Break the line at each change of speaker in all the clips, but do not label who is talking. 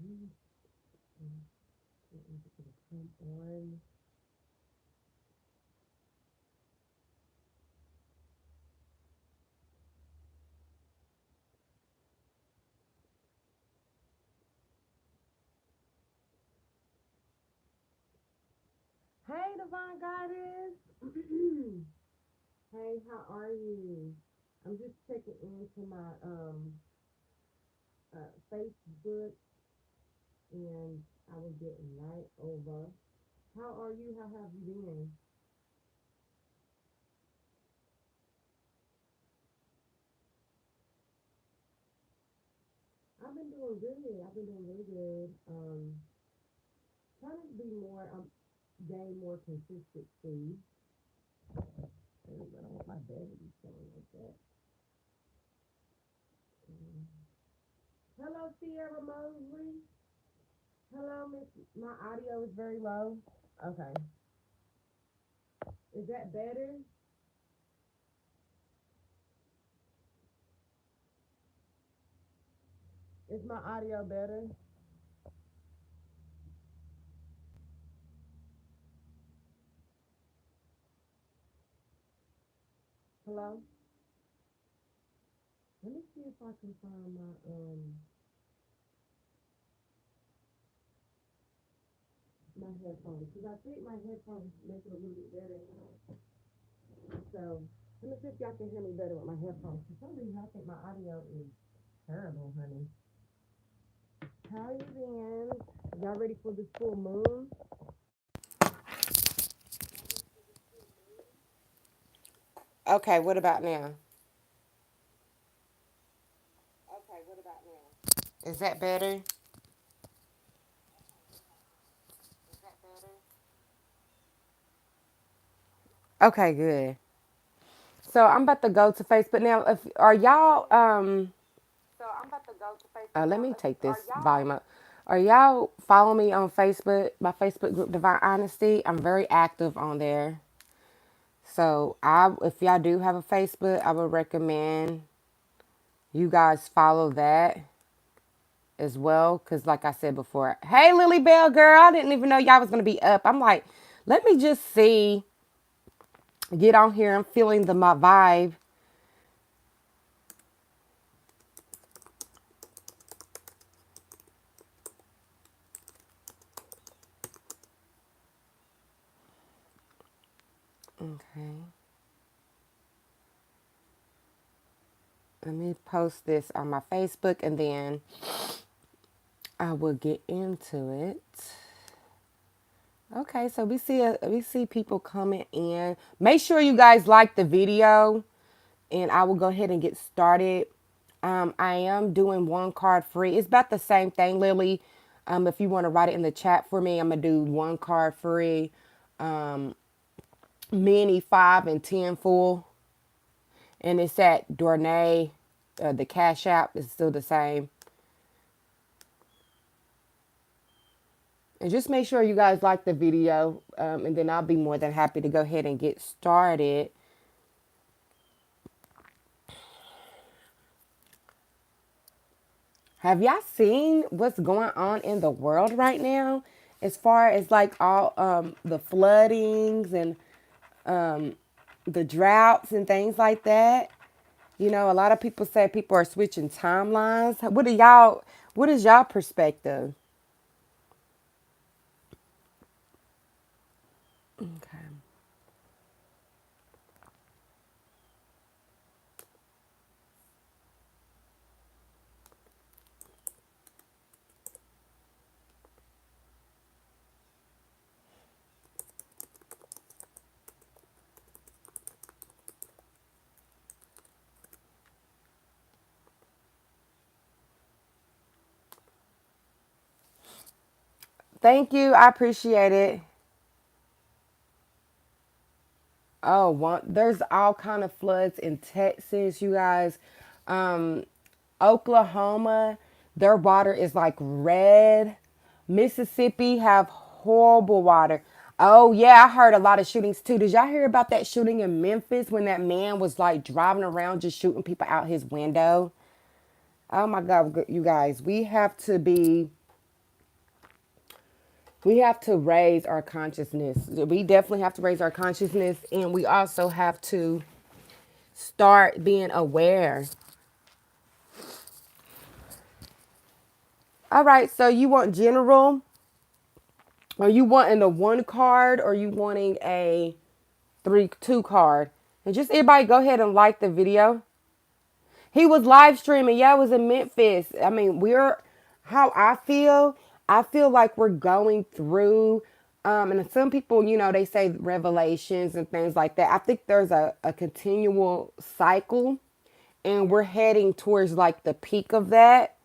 Mm, mm, come on. Hey, Divine Goddess. Hey, how are you? I'm just checking into my Facebook, and I was getting right over. How are you? How have you been? I've been doing good. I've been doing really good. Trying to be more, gain more consistency. I don't want my bed to be feeling like that. Um, Hello, Sierra Mosley. Hello, Miss. My audio is very low. Okay. Is that better? Is my audio better? Hello? Let me see if I can find my headphones because I think my headphones make it a little bit better. So let me see if y'all can hear me better with my headphones. For some reason, I think my audio is terrible, honey. How you been? Y'all ready for this full moon? Okay, what about now? Is that better? Okay, good. So I'm about to go to Facebook now. If are y'all let me take this volume up. Are y'all following me on Facebook? My Facebook group, Divine Honesty. I'm very active on there. So if y'all do have a Facebook, I would recommend you guys follow that as well. Cause like I said before, hey Lily Bell girl, I didn't even know y'all was gonna be up. I'm like, let me just see, get on here. I'm feeling my vibe. Okay. Let me post this on my Facebook and then I will get into it. Okay, so we see people coming in. Make sure you guys like the video, and I will go ahead and get started. I am doing one card free. It's about the same thing, Lily. If you want to write it in the chat for me, I'm gonna do one card free. Mini 5 and 10 full, and it's at Dornay. The Cash App is still the same. And just make sure you guys like the video, and then I'll be more than happy to go ahead and get started. Have y'all seen what's going on in the world right now, as far as like all the floodings and the droughts and things like that? You know, a lot of people say people are switching timelines. What is y'all perspective? Okay. Thank you. I appreciate it. Oh, there's all kind of floods in Texas, you guys. Um, Oklahoma, their water is like red. Mississippi have horrible water. Oh yeah, I heard a lot of shootings too. Did y'all hear about that shooting in Memphis when that man was like driving around just shooting people out his window? Oh my God, you guys, we have to be. We have to raise our consciousness. We definitely have to raise our consciousness, and we also have to start being aware. All right, so you want general? Are you wanting a one card, or you wanting a two card? And just everybody go ahead and like the video. He was live streaming. Yeah, it was in Memphis. I mean, we're how I feel like we're going through and some people, they say revelations and things like that. I think there's a continual cycle, and we're heading towards like the peak of that.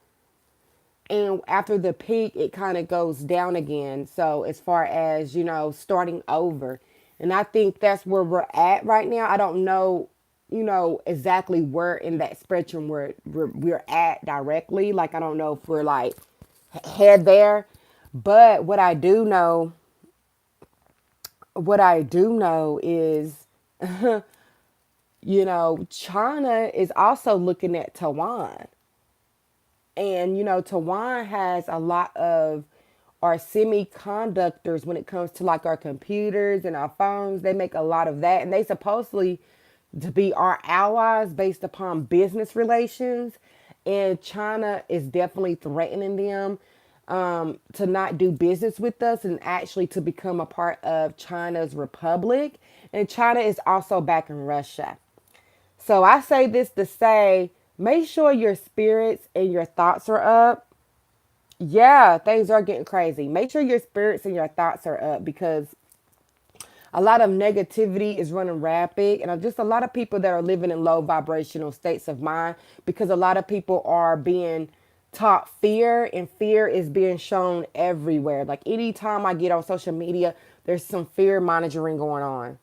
And after the peak, it kind of goes down again. So as far as, starting over. And I think that's where we're at right now. I don't know, exactly where in that spectrum we're at directly. Like, I don't know if we're like head there. But what I do know is, China is also looking at Taiwan. And, Taiwan has a lot of our semiconductors when it comes to like our computers and our phones. They make a lot of that. And they supposedly to be our allies based upon business relations. And China is definitely threatening them to not do business with us and actually to become a part of China's republic. And China is also back in Russia. So I say this to say, make sure your spirits and your thoughts are up. Yeah, things are getting crazy. Make sure your spirits and your thoughts are up, because a lot of negativity is running rapid, and just a lot of people that are living in low vibrational states of mind, because a lot of people are being taught fear, and fear is being shown everywhere. Like anytime I get on social media, there's some fear monitoring going on.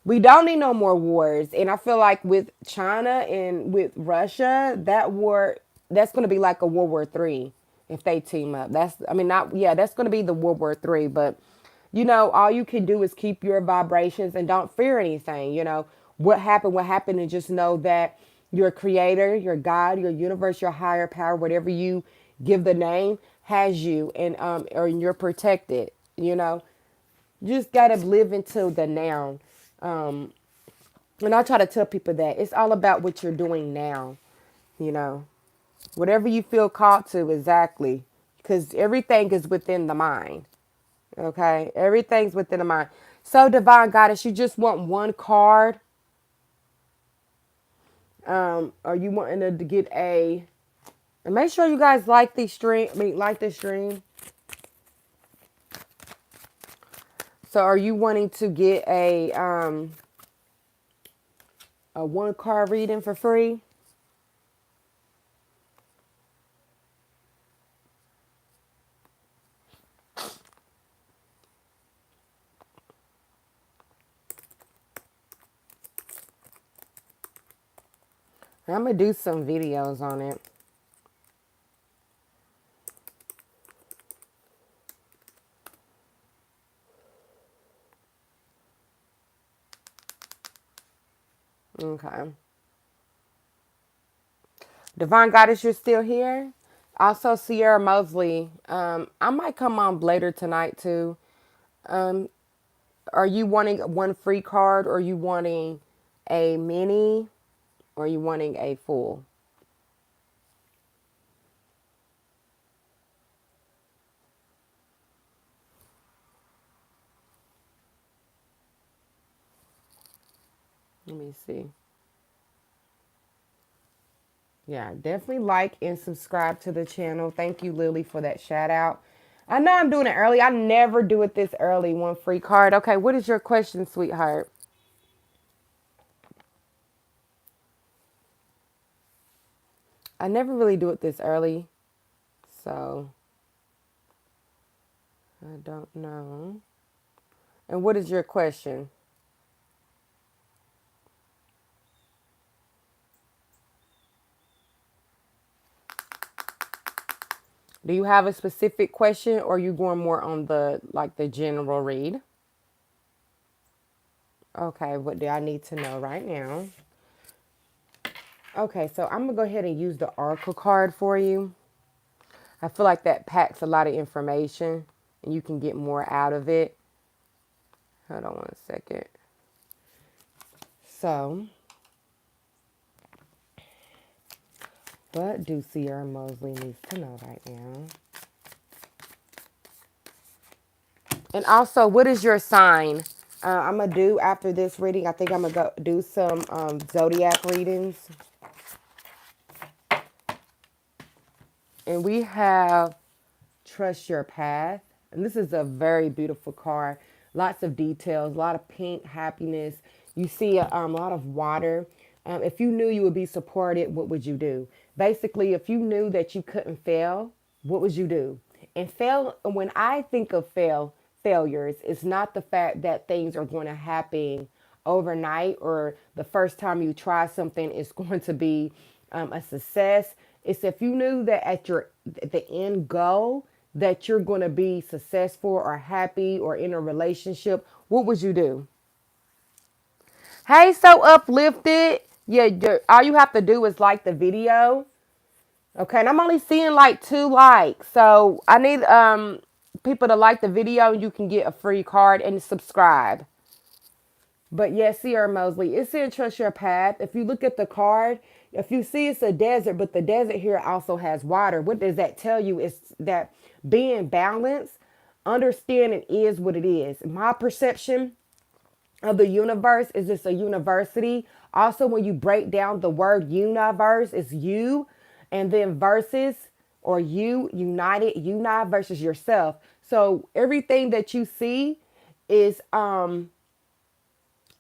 We don't need no more wars. And I feel like with China and with Russia, that's going to be like a World War III if they team up. That's going to be the World War III. But, all you can do is keep your vibrations and don't fear anything. What happened, and just know that your creator, your God, your universe, your higher power, whatever you give the name, has you, and or you're protected. You just got to live into the now. And I try to tell people that it's all about what you're doing now, you know, whatever you feel called to exactly, because everything is within the mind. Okay. Everything's within the mind. So Divine Goddess, you just want one card. Are you wanting to get and make sure you guys like the stream. Like the stream. So are you wanting to get a one card reading for free? I'm going to do some videos on it. Okay. Divine Goddess, you're still here? Also, Sierra Mosley. I might come on later tonight too. Um, are you wanting one free card, or are you wanting a mini, or are you wanting a full? Let me see. Yeah, definitely like and subscribe to the channel. Thank you, Lily, for that shout out. I know I'm doing it early. I never do it this early. One free card. Okay, what is your question, sweetheart? I never really do it this early, so I don't know. And what is your question? Do you have a specific question, or are you going more on the general read? Okay, what do I need to know right now? Okay, so I'm gonna go ahead and use the Oracle card for you. I feel like that packs a lot of information, and you can get more out of it. Hold on one second. So, what do Sierra Mosley needs to know right now? And also, what is your sign? I'm going to do after this reading, I think I'm going to go do some zodiac readings. And we have Trust Your Path. And this is a very beautiful card. Lots of details, a lot of pink happiness. You see a lot of water. If you knew you would be supported, what would you do? Basically, if you knew that you couldn't fail, what would you do? And fail, when I think of failures, it's not the fact that things are going to happen overnight or the first time you try something is going to be a success. It's if you knew that at the end goal that you're going to be successful or happy or in a relationship, what would you do? Hey, so uplifted. Yeah, all you have to do is like the video. Okay, and I'm only seeing like 2 likes. So I need people to like the video and you can get a free card and subscribe. But yes, Sierra Mosley, it's in Trust Your Path. If you look at the card, if you see it's a desert, but the desert here also has water. What does that tell you? Is that being balanced, understanding is what it is. My perception of the universe is it's a university. Also, when you break down the word universe, it's you, and then versus or you, united, unite versus yourself. So everything that you see is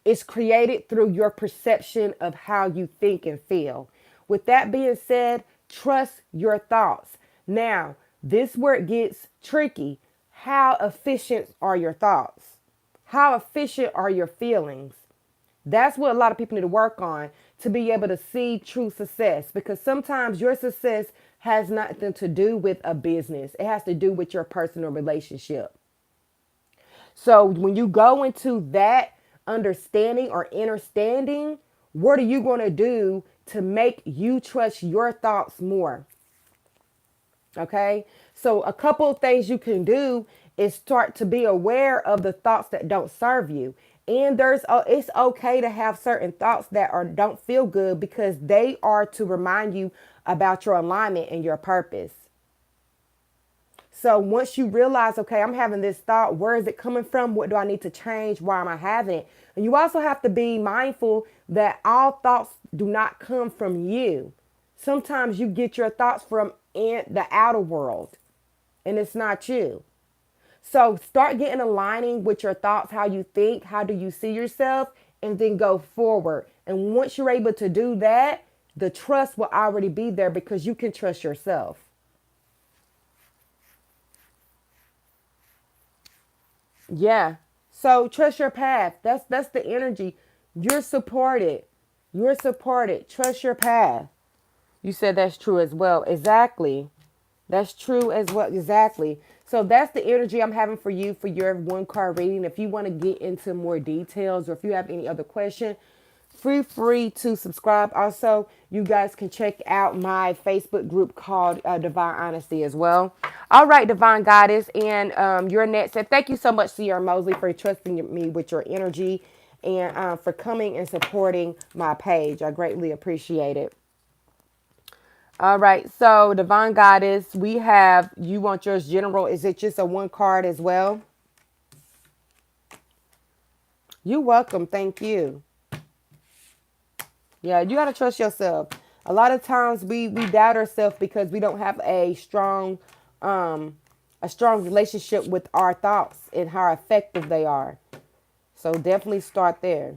it's created through your perception of how you think and feel. With that being said, trust your thoughts. Now, this where it gets tricky. How efficient are your thoughts? How efficient are your feelings? That's what a lot of people need to work on to be able to see true success, because sometimes your success has nothing to do with a business. It has to do with your personal relationship. So when you go into that understanding or understanding, what are you going to do to make you trust your thoughts more? Okay. So a couple of things you can do is start to be aware of the thoughts that don't serve you. And it's okay to have certain thoughts that don't feel good, because they are to remind you about your alignment and your purpose. So once you realize, okay, I'm having this thought, where is it coming from? What do I need to change? Why am I having it? And you also have to be mindful that all thoughts do not come from you. Sometimes you get your thoughts from in the outer world, and it's not you. So start getting aligning with your thoughts, how you think, how do you see yourself, and then go forward. And once you're able to do that, the trust will already be there because you can trust yourself. Yeah. So trust your path. That's the energy. You're supported. You're supported. Trust your path. You said that's true as well. Exactly. That's true as well. Exactly. So that's the energy I'm having for you for your 1 card reading. If you want to get into more details or if you have any other question, feel free to subscribe. Also, you guys can check out my Facebook group called Divine Honesty as well. All right, Divine Goddess, and your next. And thank you so much, Sierra Mosley, for trusting me with your energy and for coming and supporting my page. I greatly appreciate it. All right, so Divine Goddess, we have, you want yours general. Is it just a 1 card as well? You're welcome. Thank you. Yeah, you got to trust yourself. A lot of times we doubt ourselves because we don't have um a strong relationship with our thoughts and how effective they are. So definitely start there.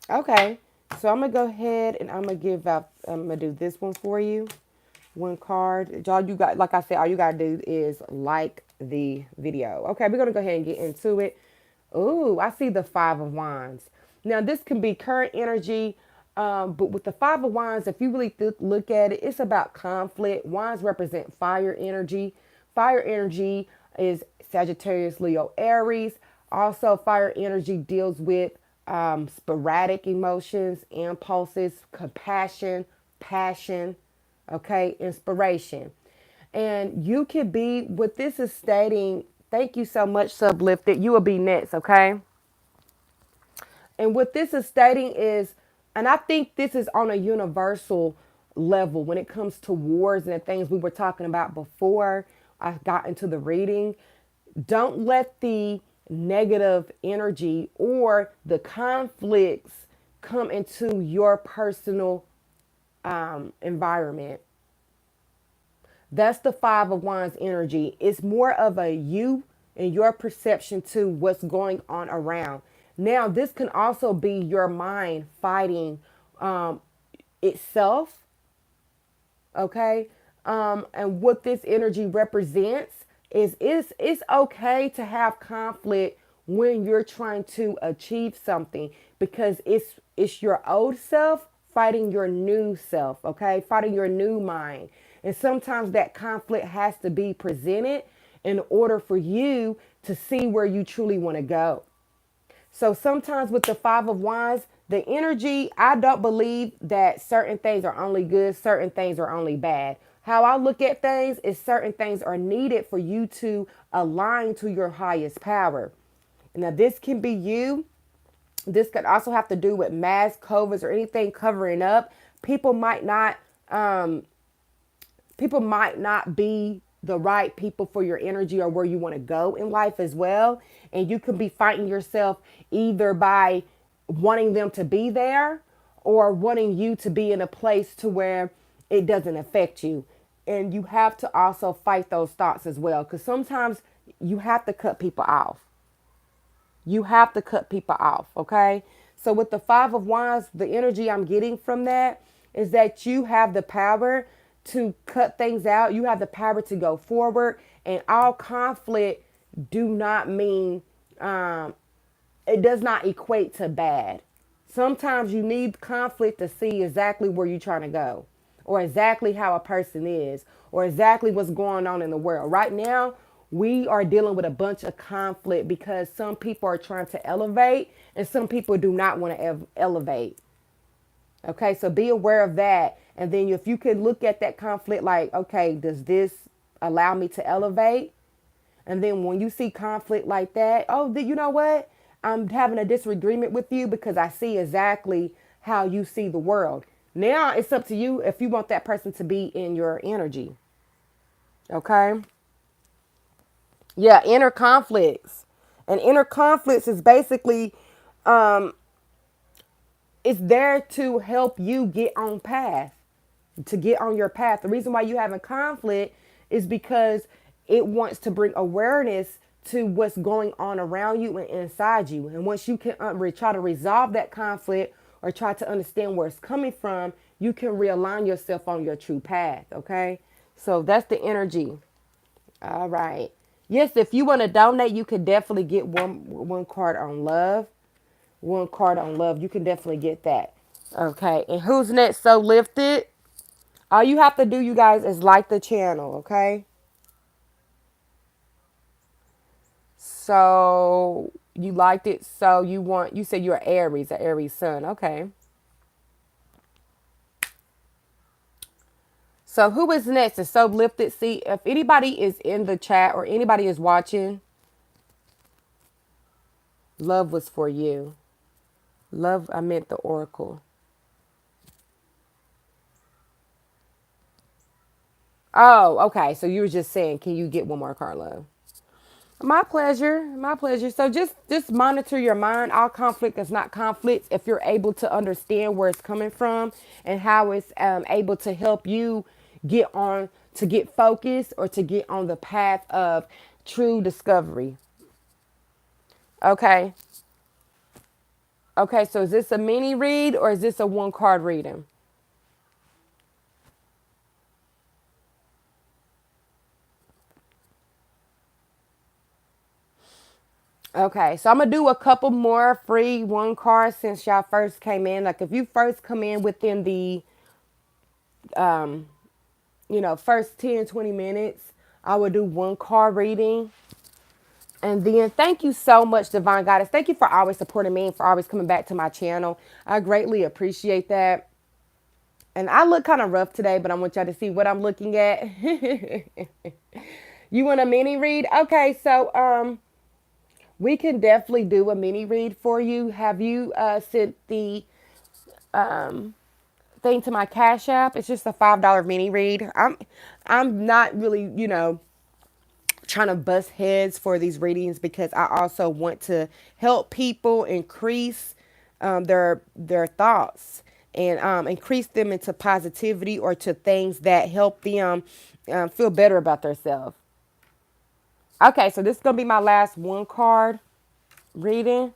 Okay. So I'm going to go ahead and I'm going to do this one for you. 1 card. All you got, like I said, all you got to do is like the video. Okay, we're going to go ahead and get into it. Ooh, I see the 5 of Wands. Now, this can be current energy, but with the 5 of Wands, if you really look at it, it's about conflict. Wands represent fire energy. Fire energy is Sagittarius, Leo, Aries. Also, fire energy deals with sporadic emotions, impulses, compassion, passion, okay, inspiration. And you could be, what this is stating, thank you so much, Sublifted. You will be next, okay? And what this is stating is, and I think this is on a universal level when it comes to wars and the things we were talking about before I got into the reading. Don't let the negative energy or the conflicts come into your personal environment. That's the Five of Wands energy. It's more of a you and your perception to what's going on around. Now, this can also be your mind fighting itself, okay? And what this energy represents is it's okay to have conflict when you're trying to achieve something, because it's your old self fighting your new self, okay? Fighting your new mind. And sometimes that conflict has to be presented in order for you to see where you truly want to go. So sometimes with the Five of Wands, the energy, I don't believe that certain things are only good, certain things are only bad. How I look at things is certain things are needed for you to align to your highest power. Now, this can be you. This could also have to do with mass covers or anything covering up. People might not be the right people for your energy or where you want to go in life as well. And you could be fighting yourself either by wanting them to be there or wanting you to be in a place to where it doesn't affect you. And you have to also fight those thoughts as well, because sometimes you have to cut people off. You have to cut people off, okay? So with the Five of Wands, the energy I'm getting from that is that you have the power to cut things out. You have the power to go forward, and all conflict do not mean it does not equate to bad. Sometimes you need conflict to see exactly where you're trying to go, or exactly how a person is, or exactly what's going on in the world. Right now, we are dealing with a bunch of conflict because some people are trying to elevate and some people do not want to elevate. Okay, so be aware of that. And then if you could look at that conflict like, okay, does this allow me to elevate? And then when you see conflict like that, oh, you know what? I'm having a disagreement with you because I see exactly how you see the world. Now it's up to you if you want that person to be in your energy. Okay? Yeah, inner conflicts. And inner conflicts is basically it's there to help you get on path, to get on your path. The reason why you have a conflict is because it wants to bring awareness to what's going on around you and inside you. And once you can try to resolve that conflict or try to understand where it's coming from, you can realign yourself on your true path. Okay. So that's the energy. All right. Yes, if you want to donate, you could definitely get one card on love. One card on love. You can definitely get that. Okay. And who's next? So lifted. All you have to do, you guys, is like the channel, okay? So you liked it. So you said you're Aries, an Aries sun. Okay. So who is next? Is so lifted. See, if anybody is in the chat or anybody is watching, love was for you. Love, I meant the oracle. Oh, okay. So you were just saying, can you get one more card, love? My pleasure. My pleasure. So just monitor your mind. All conflict is not conflict. If you're able to understand where it's coming from and how it's able to help you get focused or to get on the path of true discovery. Okay. Okay. So is this a mini read or is this a one card reading? Okay, so I'm gonna do a couple more free one cards since y'all first came in. Like if you first come in within the first 10, 20 minutes, I will do one card reading. And then thank you so much, Divine Goddess. Thank you for always supporting me and for always coming back to my channel. I greatly appreciate that. And I look kind of rough today, but I want y'all to see what I'm looking at. You want a mini read? Okay, so we can definitely do a mini read for you. Have you sent the thing to my Cash App? It's just a $5 mini read. I'm not really, trying to bust heads for these readings because I also want to help people increase their thoughts and increase them into positivity or to things that help them feel better about themselves. Okay, so this is gonna be my last one card reading.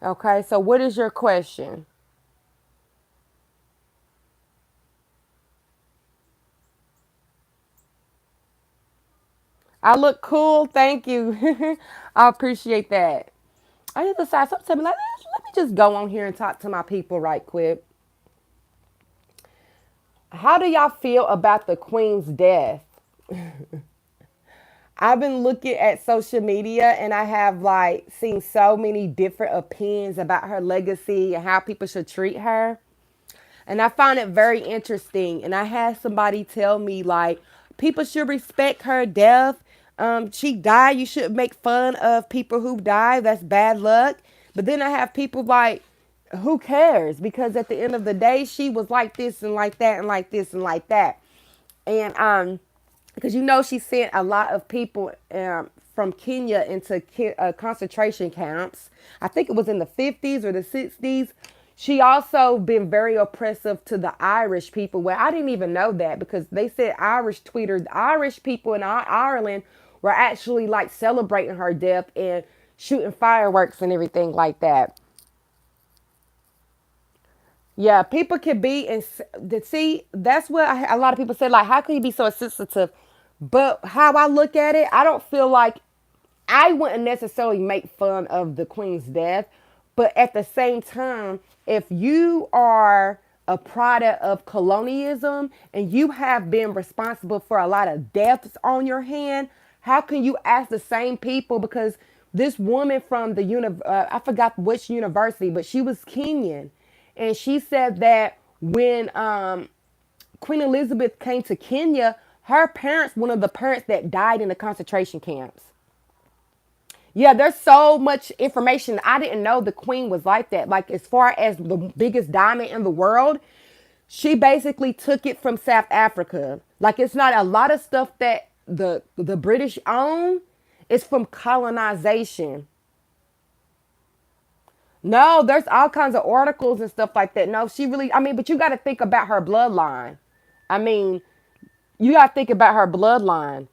Okay, so what is your question? I look cool, thank you. I appreciate that. I just decided something to me like, let me just go on here and talk to my people right quick. How do y'all feel about the Queen's death? I've been looking at social media and I have like seen so many different opinions about her legacy and how people should treat her. And I found it very interesting. And I had somebody tell me like people should respect her death. She died. You shouldn't make fun of people who die. That's bad luck. But then I have people like, who cares? Because at the end of the day, she was like this and like that and like this and like that. And because she sent a lot of people from Kenya into concentration camps. I think it was in the 50s or the 60s. She also been very oppressive to the Irish people. Well, I didn't even know that because they said Irish people in Ireland were actually like celebrating her death and shooting fireworks and everything like that. Yeah, people can be and see. That's what a lot of people say. Like, how can you be so sensitive? But how I look at it, I don't feel like I wouldn't necessarily make fun of the Queen's death. But at the same time, if you are a product of colonialism and you have been responsible for a lot of deaths on your hand, how can you ask the same people? Because this woman from I forgot which university, but she was Kenyan, and she said that when Queen Elizabeth came to Kenya, her parents, one of the parents that died in the concentration camps. Yeah, there's so much information. I didn't know the queen was like that. Like, as far as the biggest diamond in the world, she basically took it from South Africa. Like, it's not a lot of stuff that the British own. It's from colonization. No, there's all kinds of articles and stuff like that. No, she really, I mean, but you got to think about her bloodline. I mean, you got to think about her bloodline.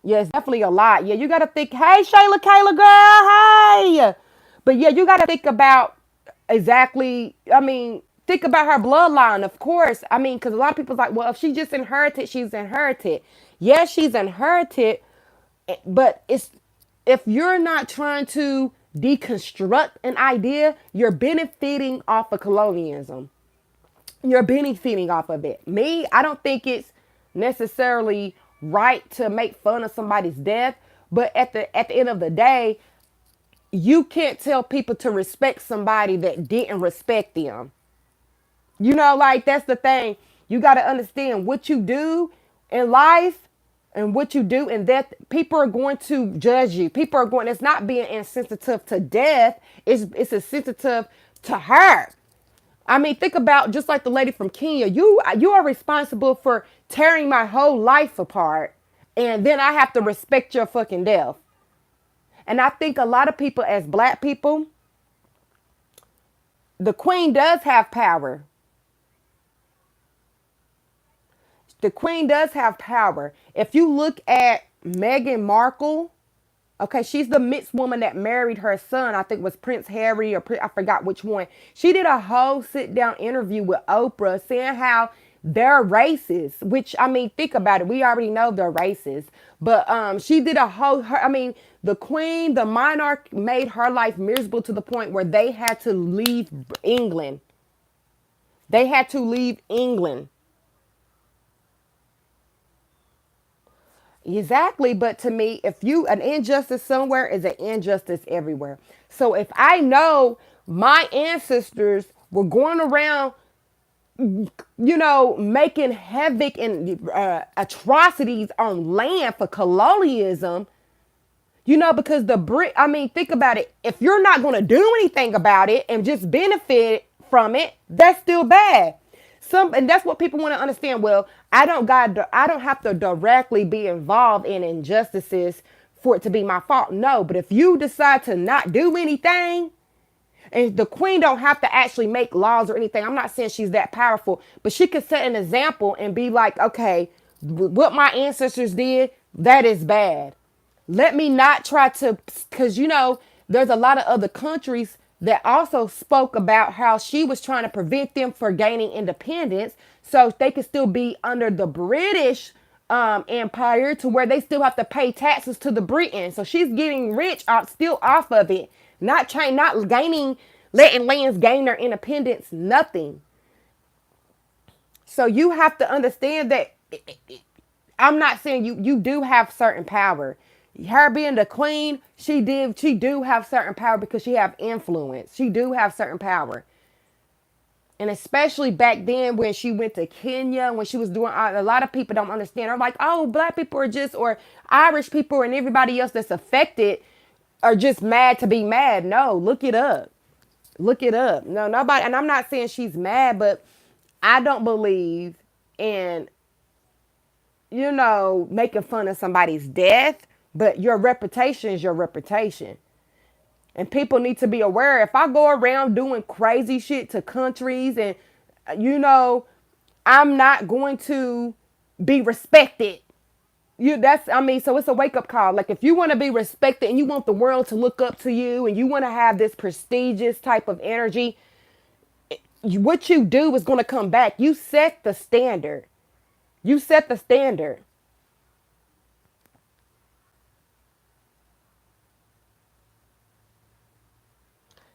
Yeah, it's definitely a lot. Yeah, you got to think, hey, Shayla, Kayla, girl, hey. But yeah, you got to think about exactly, I mean, think about her bloodline, of course. I mean, because a lot of people's like, well, if she just inherited, she's inherited. Yes, she's inherited, but if you're not trying to deconstruct an idea, you're benefiting off of colonialism. You're benefiting off of it. Me, I don't think it's necessarily right to make fun of somebody's death, but at the end of the day, you can't tell people to respect somebody that didn't respect them. Like, that's the thing. You got to understand what you do in life and what you do in death. People are going to judge you. People are going, it's not being insensitive to death. It's a sensitive to her. I mean, think about just like the lady from Kenya. You are responsible for tearing my whole life apart, and then I have to respect your fucking death. And I think a lot of people, as black people, the queen does have power. The queen does have power. If you look at Meghan Markle, okay, she's the mixed woman that married her son. I think it was Prince Harry or I forgot which one. She did a whole sit down interview with Oprah saying how they're racist, which, I mean, think about it. We already know they're racist. But she did a whole, I mean, the queen, the monarch made her life miserable to the point where they had to leave England. They had to leave England. Exactly. But to me, if an injustice somewhere is an injustice everywhere. So if I know my ancestors were going around making havoc and atrocities on land for colonialism. Because think about it. If you're not going to do anything about it and just benefit from it, that's still bad. And that's what people want to understand. Well, I don't have to directly be involved in injustices for it to be my fault. No, but if you decide to not do anything, and the queen don't have to actually make laws or anything. I'm not saying she's that powerful, but she could set an example and be like, okay, what my ancestors did, that is bad. Let me not try to, because there's a lot of other countries that also spoke about how she was trying to prevent them from gaining independence so they could still be under the British empire, to where they still have to pay taxes to the Britain. So she's getting rich still off of it, not gaining, letting lands gain their independence, nothing. So you have to understand that I'm not saying you do have certain power. Her being the queen, she do have certain power because she have influence. She do have certain power. And especially back then when she went to Kenya, when she was doing, a lot of people don't understand. I'm like, oh, black people are just, or Irish people and everybody else that's affected are just mad to be mad. No, look it up. Look it up. No, nobody, and I'm not saying she's mad, but I don't believe in, making fun of somebody's death, but your reputation is your reputation. And people need to be aware. If I go around doing crazy shit to countries and, I'm not going to be respected. So it's a wake up call. Like if you want to be respected and you want the world to look up to you and you want to have this prestigious type of energy, what you do is going to come back. You set the standard. You set the standard.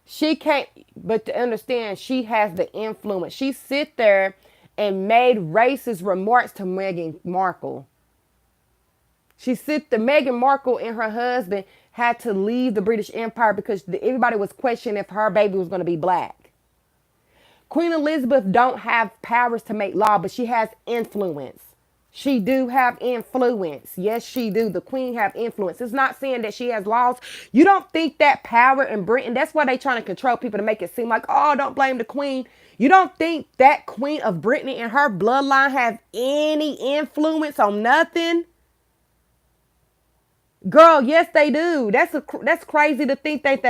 She can't, but to understand, she has the influence. She sit there and made racist remarks to Meghan Markle. Meghan Markle and her husband had to leave the British Empire because everybody was questioning if her baby was going to be black. Queen Elizabeth don't have powers to make law, but she has influence. She do have influence. Yes, she do. The queen have influence. It's not saying that she has laws. You don't think that power in Britain, that's why they trying to control people to make it seem like, oh, don't blame the queen. You don't think that Queen of Brittany and her bloodline have any influence on nothing? Girl, yes, they do. That's crazy to think that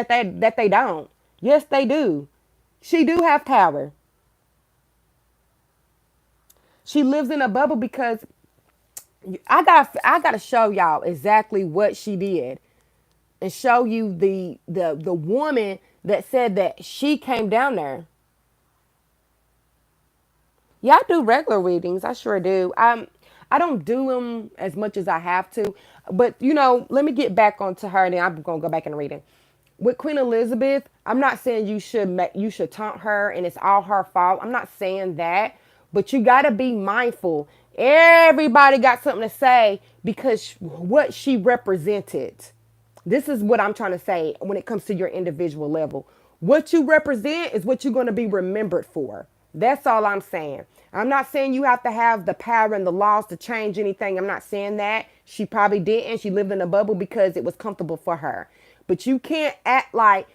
they don't. Yes, they do. She do have power. She lives in a bubble because I gotta show y'all exactly what she did and show you the woman that said that she came down there. Yeah, I do regular readings. I sure do. I don't do them as much as I have to, but let me get back onto her, and then I'm gonna go back and read it. With Queen Elizabeth, I'm not saying you should taunt her and it's all her fault. I'm not saying that, but you got to be mindful. Everybody got something to say because what she represented. This is what I'm trying to say when it comes to your individual level. What you represent is what you're going to be remembered for. That's all I'm saying. I'm not saying you have to have the power and the laws to change anything. I'm not saying that. She probably didn't. She lived in a bubble because it was comfortable for her. But you can't act like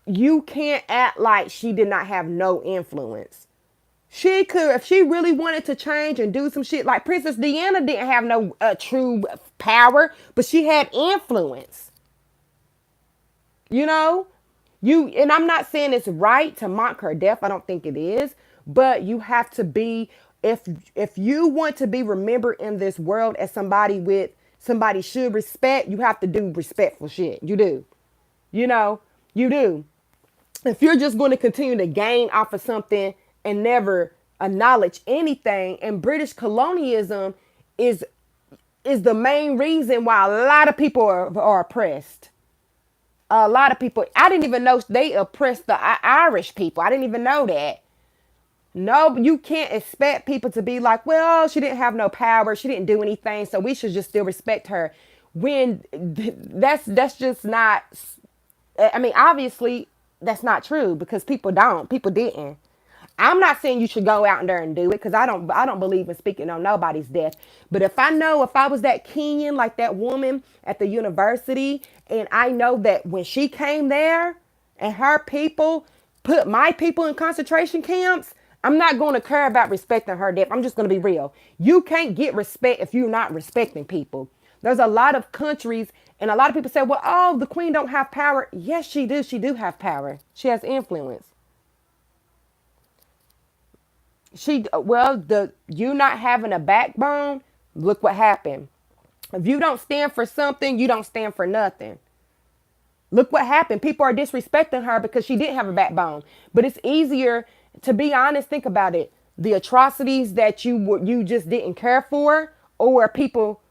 she did not have no influence. She could, if she really wanted to change and do some shit. Like Princess Diana didn't have no true power, but she had influence. You know, and I'm not saying it's right to mock her death. I don't think it is, but you have to be, if you want to be remembered in this world as somebody should respect, you have to do respectful shit. You do. You do. If you're just going to continue to gain off of something and never acknowledge anything, and British colonialism is the main reason why a lot of people are oppressed. A lot of people, I didn't even know they oppressed the Irish people. I didn't even know that. No, you can't expect people to be like, well, she didn't have no power. She didn't do anything, so we should just still respect her. When that's just not, I mean, obviously that's not true because people didn't. I'm not saying you should go out there and do it because I don't believe in speaking on nobody's death. But if I know if I was that Kenyan, like that woman at the university, and I know that when she came there and her people put my people in concentration camps, I'm not going to care about respecting her death. I'm just going to be real. You can't get respect if you're not respecting people. There's a lot of countries, and a lot of people say, well, oh, the queen don't have power. Yes, she does. She do have power. She has influence. The you not having a backbone, look what happened. If you don't stand for something, you don't stand for nothing. Look what happened. People are disrespecting her because she didn't have a backbone. But it's easier to be honest. Think about it. The atrocities that you just didn't care for, or people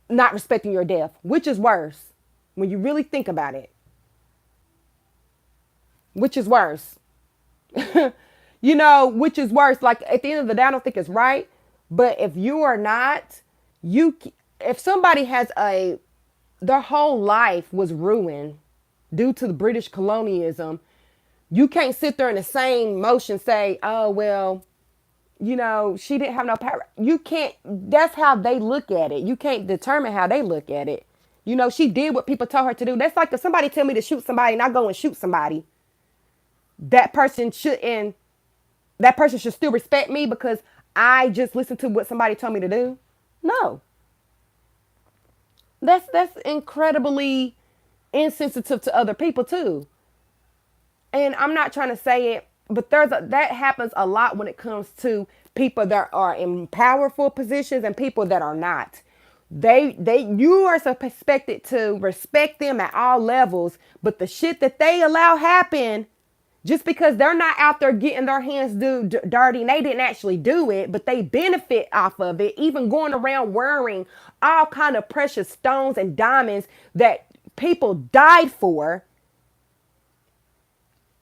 not respecting your death, which is worse? When you really think about it, which is worse? Which is worse? Like at the end of the day, I don't think it's right. But if you are not, you, if somebody has their whole life was ruined due to the British colonialism, you can't sit there in the same motion say, oh, well, she didn't have no power. You can't, that's how they look at it. You can't determine how they look at it. She did what people told her to do. That's like if somebody tell me to shoot somebody and I go and shoot somebody, that person shouldn't, that person should still respect me because I just listened to what somebody told me to do. No, that's incredibly insensitive to other people too. And I'm not trying to say it, but that happens a lot when it comes to people that are in powerful positions and people that are not. You are expected to respect them at all levels, but the shit that they allow happen, just because they're not out there getting their hands dirty and they didn't actually do it, but they benefit off of it, even going around wearing all kind of precious stones and diamonds that people died for.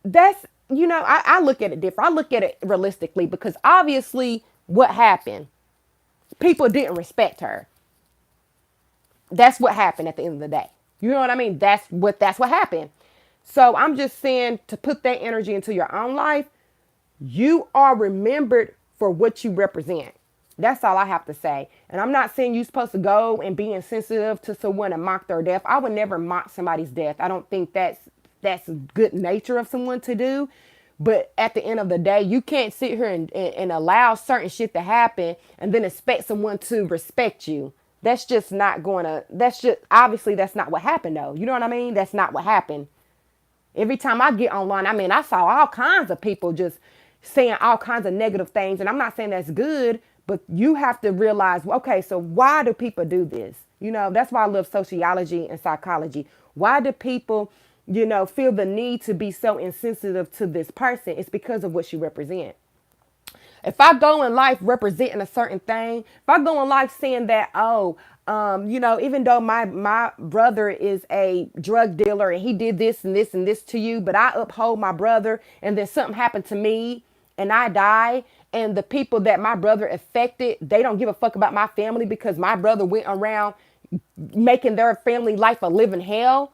That's, I look at it different. I look at it realistically because obviously what happened, people didn't respect her. That's what happened at the end of the day. You know what I mean? That's what happened. So I'm just saying, to put that energy into your own life, you are remembered for what you represent. That's all I have to say. And I'm not saying you're supposed to go and be insensitive to someone and mock their death. I would never mock somebody's death. I don't think that's good nature of someone to do. But at the end of the day, you can't sit here and allow certain shit to happen and then expect someone to respect you. That's just not going to, obviously that's not what happened though. You know what I mean? That's not what happened. Every time I get online, I saw all kinds of people just saying all kinds of negative things. And I'm not saying that's good, but you have to realize, okay, so why do people do this? That's why I love sociology and psychology. Why do people, feel the need to be so insensitive to this person? It's because of what she represents. If I go in life representing a certain thing, if I go in life saying that, even though my brother is a drug dealer and he did this and this and this to you, but I uphold my brother and then something happened to me and I die, and the people that my brother affected, they don't give a fuck about my family because my brother went around making their family life a living hell.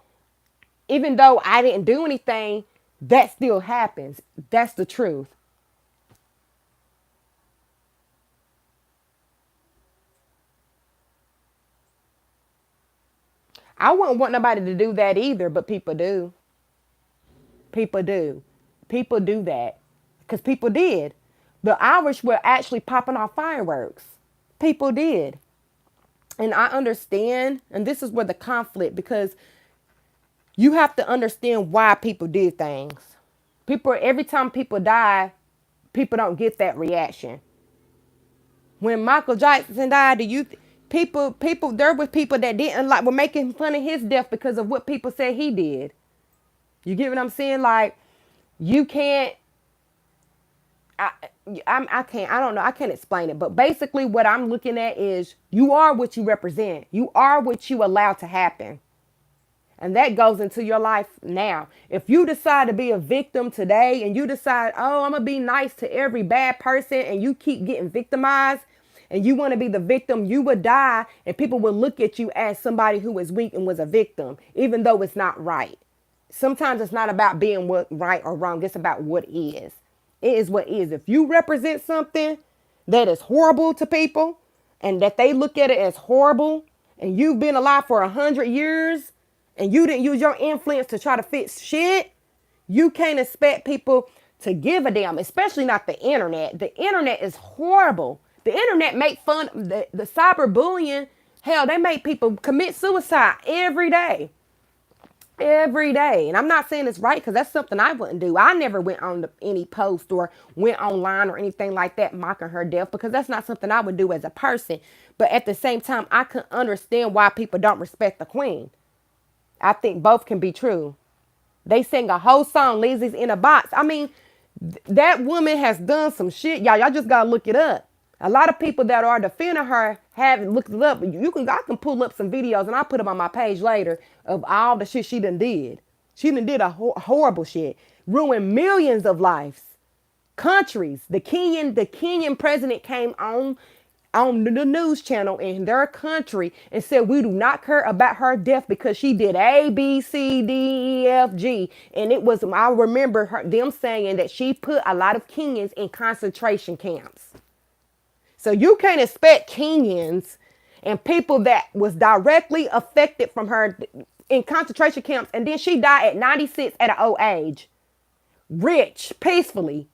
Even though I didn't do anything, that still happens. That's the truth. I wouldn't want nobody to do that either, but people do. People do. People do that. Because people did. The Irish were actually popping off fireworks. People did. And I understand, and this is where the conflict, because you have to understand why people did things. Every time people die, people don't get that reaction. When Michael Jackson died, there were people that didn't like, were making fun of his death because of what people said he did. You get what I'm saying? Like, you can't, I can't, I don't know. I can't explain it. But basically what I'm looking at is you are what you represent. You are what you allow to happen. And that goes into your life now. If you decide to be a victim today and you decide, oh, I'm going to be nice to every bad person, and you keep getting victimized and you want to be the victim, you would die and people will look at you as somebody who was weak and was a victim, even though it's not right. Sometimes it's not about being right or wrong. It's about what is. It is what is. If you represent something that is horrible to people and that they look at it as horrible, and you've been alive for 100 years and you didn't use your influence to try to fix shit, you can't expect people to give a damn, especially not the internet. The internet is horrible. The internet make fun, the cyberbullying, hell, they make people commit suicide every day. Every day. And I'm not saying it's right because that's something I wouldn't do. I never went on any post or went online or anything like that mocking her death because that's not something I would do as a person. But at the same time, I can understand why people don't respect the queen. I think both can be true. They sing a whole song, Lizzie's in a Box. I mean, that woman has done some shit. Y'all just gotta look it up. A lot of people that are defending her haven't looked it up. I can pull up some videos and I'll put them on my page later of all the shit she done did. She done did a horrible shit. Ruined millions of lives. Countries. The Kenyan president came on the news channel in their country and said we do not care about her death because she did A, B, C, D, E, F, G. And it was, I remember them saying that she put a lot of Kenyans in concentration camps. So you can't expect Kenyans and people that was directly affected from her in concentration camps. And then she died at 96 at an old age, rich, peacefully.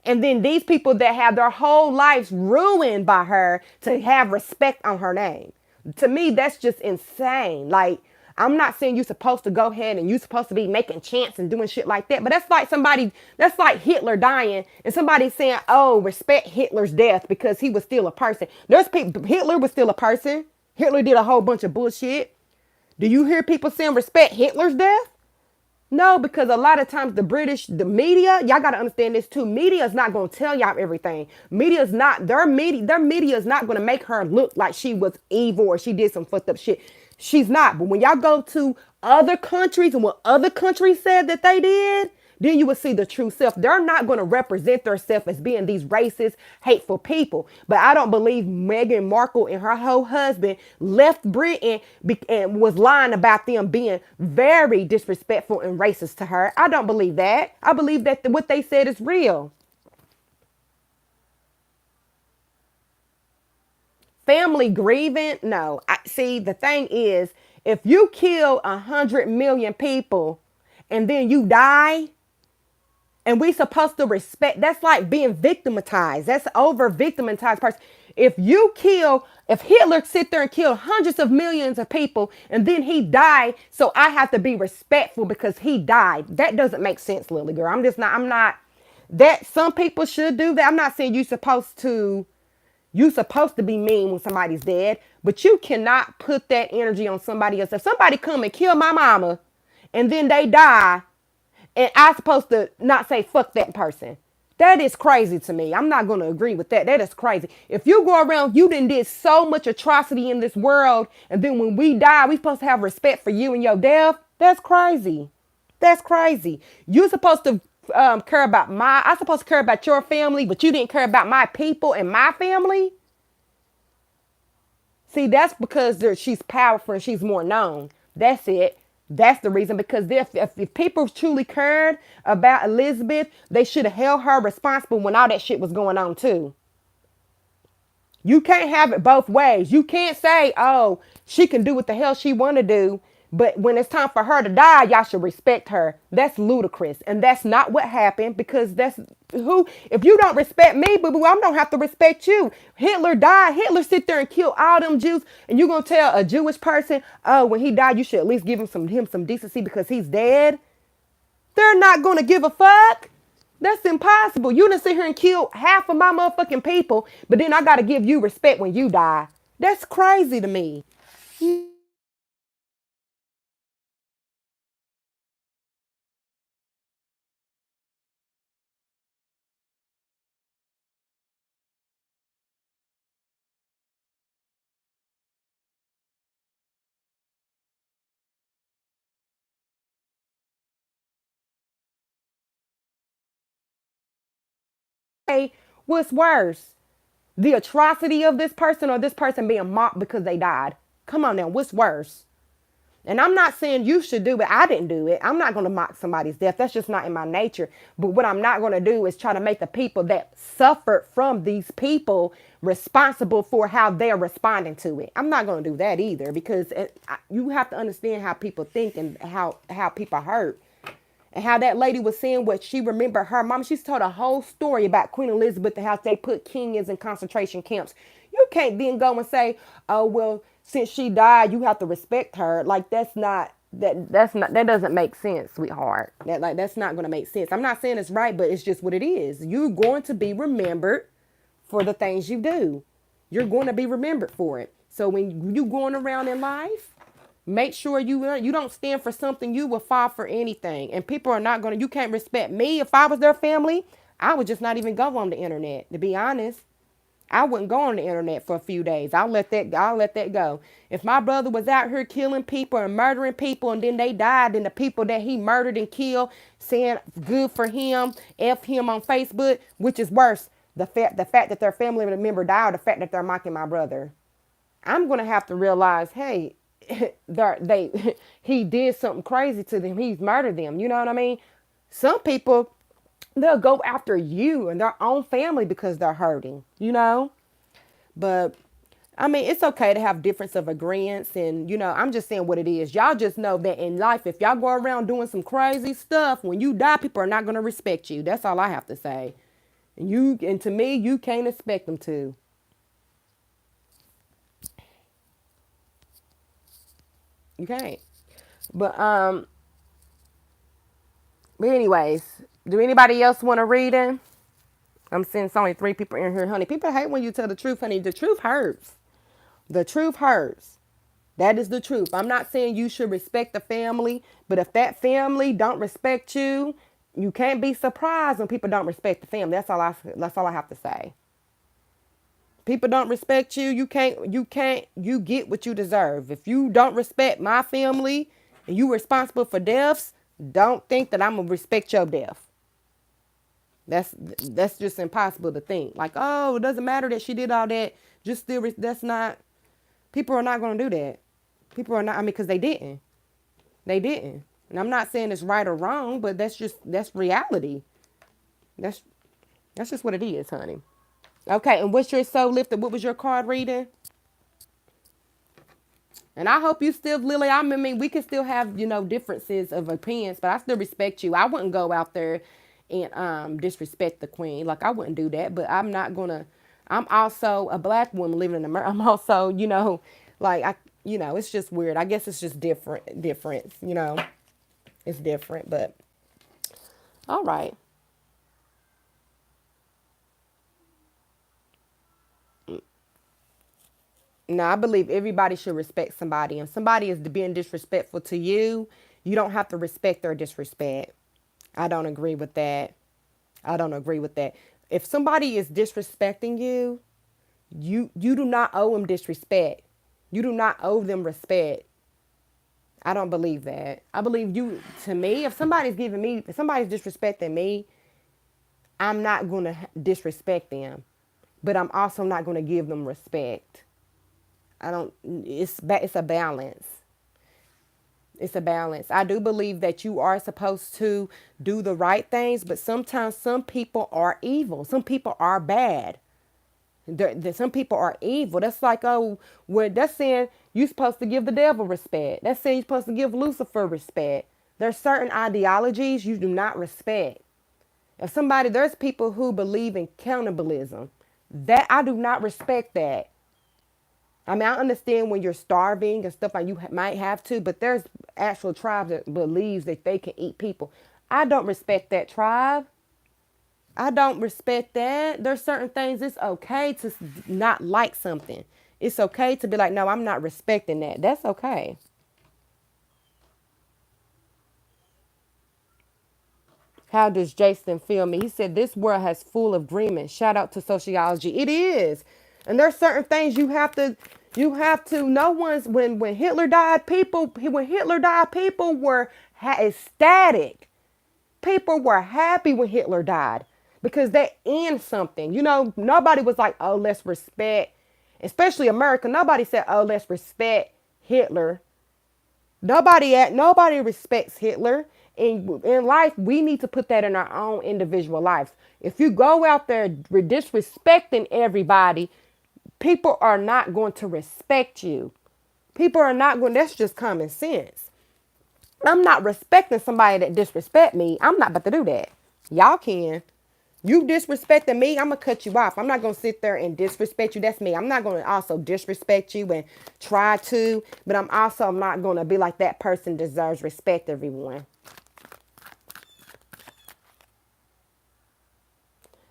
And then these people that have their whole lives ruined by her to have respect on her name. To me, that's just insane. Like, I'm not saying you're supposed to go ahead and you're supposed to be making chants and doing shit like that. But that's like Hitler dying and somebody saying, oh, respect Hitler's death because he was still a person. Hitler was still a person. Hitler did a whole bunch of bullshit. Do you hear people saying respect Hitler's death? No, because a lot of times the media, y'all got to understand this too. Media is not going to tell y'all everything. Their media is not going to make her look like she was evil or she did some fucked up shit. She's not. But when y'all go to other countries and what other countries said that they did, then you will see the true self. They're not going to represent themselves as being these racist, hateful people. But I don't believe Meghan Markle and her whole husband left Britain and was lying about them being very disrespectful and racist to her. I don't believe that. I believe that what they said is real. Family grieving? No. See, the thing is, if you kill 100 million people and then you die, and we supposed to respect, that's like being victimized. That's over victimized person. If Hitler sit there and kill hundreds of millions of people and then he died, so I have to be respectful because he died. That doesn't make sense, Lily girl. I'm not, that some people should do that. I'm not saying you supposed to be mean when somebody's dead, but you cannot put that energy on somebody else. If somebody come and kill my mama and then they die, and I supposed to not say fuck that person. That is crazy to me. I'm not going to agree with that. That is crazy. If you go around, you done did so much atrocity in this world, and then when we die, we supposed to have respect for you and your death. That's crazy. That's crazy. You supposed to I supposed to care about your family, but you didn't care about my people and my family. See, that's because she's powerful and she's more known. That's it. That's the reason. Because if people truly cared about Elizabeth, they should have held her responsible when all that shit was going on too. You can't have it both ways. You can't say, oh, she can do what the hell she want to do, but when it's time for her to die, y'all should respect her. That's ludicrous. And that's not what happened because if you don't respect me, boo boo, I don't have to respect you. Hitler died. Hitler sit there and kill all them Jews. And you going to tell a Jewish person, oh, when he died, you should at least give him some decency because he's dead. They're not going to give a fuck. That's impossible. You done sit here and kill half of my motherfucking people, but then I got to give you respect when you die. That's crazy to me. Hey, what's worse? The atrocity of this person or this person being mocked because they died? Come on now, what's worse? And I'm not saying you should do it. I didn't do it. I'm not going to mock somebody's death. That's just not in my nature. But what I'm not going to do is try to make the people that suffered from these people responsible for how they're responding to it. I'm not going to do that either, because you have to understand how people think and how people hurt. And how that lady was saying what she remembered her mom. She's told a whole story about Queen Elizabeth and how they put Kenyans in concentration camps. You can't then go and say, oh, well, since she died, you have to respect her. Like, that doesn't make sense, sweetheart. That's not going to make sense. I'm not saying it's right, but it's just what it is. You're going to be remembered for the things you do. You're going to be remembered for it. So when you going around in life, make sure you don't stand for something, you will fall for anything. And people are not going to, you can't respect me. If I was their family, I would just not even go on the internet, to be honest. I wouldn't go on the internet for a few days. I'll let that go. If my brother was out here killing people and murdering people and then they died, then the people that he murdered and killed saying good for him, F him on Facebook, which is worse, the fact that their family member died, or the fact that they're mocking my brother. I'm gonna have to realize, hey, he did something crazy to them. He's murdered them. You know what I mean? Some people, they'll go after you and their own family because they're hurting, you know? But I mean, it's okay to have difference of agreements, and I'm just saying what it is. Y'all just know that in life, if y'all go around doing some crazy stuff, when you die, people are not gonna respect you. That's all I have to say. And to me, you can't expect them to. You can't. But but anyways, do anybody else want to read it? I'm seeing it's only 3 people in here, honey. People hate when you tell the truth, honey. The truth hurts. The truth hurts. That is the truth. I'm not saying you should respect the family, but if that family don't respect you, you can't be surprised when people don't respect the family. That's all I have to say. People don't respect you, you get what you deserve. If you don't respect my family and you responsible for deaths, don't think that I'm gonna respect your death. That's just impossible to think. Like, oh, it doesn't matter that she did all that. Just still, that's not. People are not gonna do that. People are not. I mean, because they didn't. They didn't. And I'm not saying it's right or wrong, but that's reality. That's that's just what it is, honey. Okay, and what's your soul lifted? What was your card reading? And I hope you still, Lily, I mean, we can still have, differences of opinions, but I still respect you. I wouldn't go out there and disrespect the queen. Like, I wouldn't do that, but I'm not going to. I'm also a black woman living in America. I'm also, it's just weird. I guess it's just different. It's different, but all right. No, I believe everybody should respect somebody. If somebody is being disrespectful to you, you don't have to respect their disrespect. I don't agree with that. I don't agree with that. If somebody is disrespecting you, you do not owe them disrespect. You do not owe them respect. I don't believe that. I believe to me, if somebody's disrespecting me, I'm not going to disrespect them, but I'm also not going to give them respect. It's a balance. It's a balance. I do believe that you are supposed to do the right things, but sometimes some people are evil. Some people are bad. Some people are evil. That's like, that's saying you're supposed to give the devil respect. That's saying you're supposed to give Lucifer respect. There's certain ideologies you do not respect. There's people who believe in cannibalism. That I do not respect that. I mean, I understand when you're starving and stuff like you might have to, but there's actual tribes that believes that they can eat people. I don't respect that tribe. I don't respect that. There's certain things it's okay to not like something. It's okay to be like, no, I'm not respecting that. That's okay. How does Jason feel me? He said, this world has full of agreement. Shout out to sociology. It is. And there's certain things no one's, when Hitler died, people were ecstatic. People were happy when Hitler died because they end something. Nobody was like, oh, let's respect, especially America. Nobody said, oh, let's respect Hitler. Nobody respects Hitler. In life, we need to put that in our own individual lives. If you go out there disrespecting everybody, people are not going to respect you. People are not going. That's just common sense. I'm not respecting somebody that disrespect me. I'm not about to do that. Y'all can. You disrespecting me, I'm gonna cut you off. I'm not gonna sit there and disrespect you. That's me. I'm not gonna also disrespect you and try to, but I'm also not gonna be like that person deserves respect, everyone.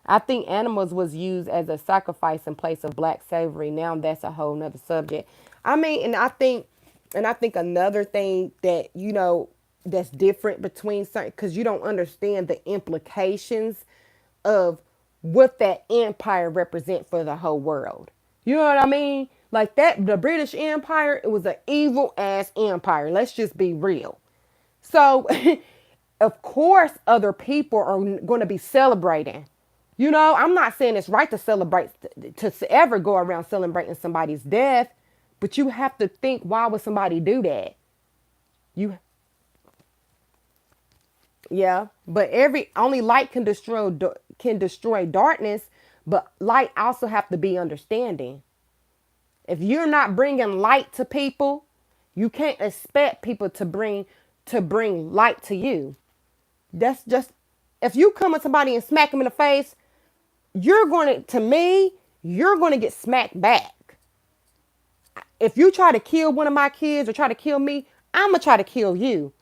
I think animals was used as a sacrifice in place of black slavery. Now that's a whole nother subject. I mean, and I think another thing that that's different between certain, because you don't understand the implications of what that empire represent for the whole world. You know what I mean? Like that, the British Empire, it was an evil ass empire. Let's just be real. So, of course, other people are going to be celebrating. I'm not saying it's right to celebrate, to ever go around celebrating somebody's death, but you have to think, why would somebody do that? You, yeah, but every only light can destroy darkness, but light also have to be understanding. If you're not bringing light to people, you can't expect people to bring light to you. That's just, if you come at somebody and smack them in the face, you're going to get smacked back. If you try to kill one of my kids or try to kill me, I'm going to try to kill you.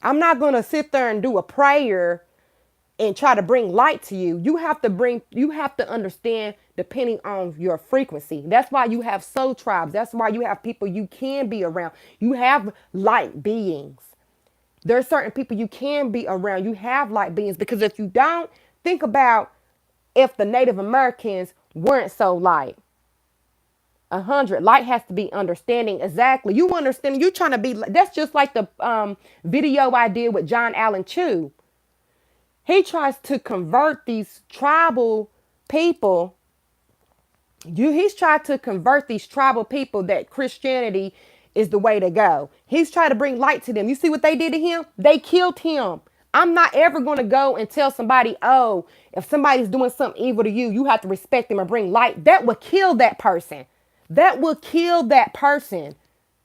I'm not going to sit there and do a prayer and try to bring light to you. You have to understand depending on your frequency. That's why you have soul tribes. That's why you have people you can be around. You have light beings. There are certain people you can be around. You have light beings, because if you don't, think about if the Native Americans weren't so light. 100 light has to be understanding. Exactly, you understand, you trying to be, that's just like the video I did with John Allen Chu. He tries to convert these tribal people. He's tried to convert these tribal people that Christianity is the way to go. He's trying to bring light to them. You see what they did to him? They killed him. I'm not ever going to go and tell somebody, oh, if somebody's doing something evil to you, you have to respect them and bring light. That will kill that person. That will kill that person.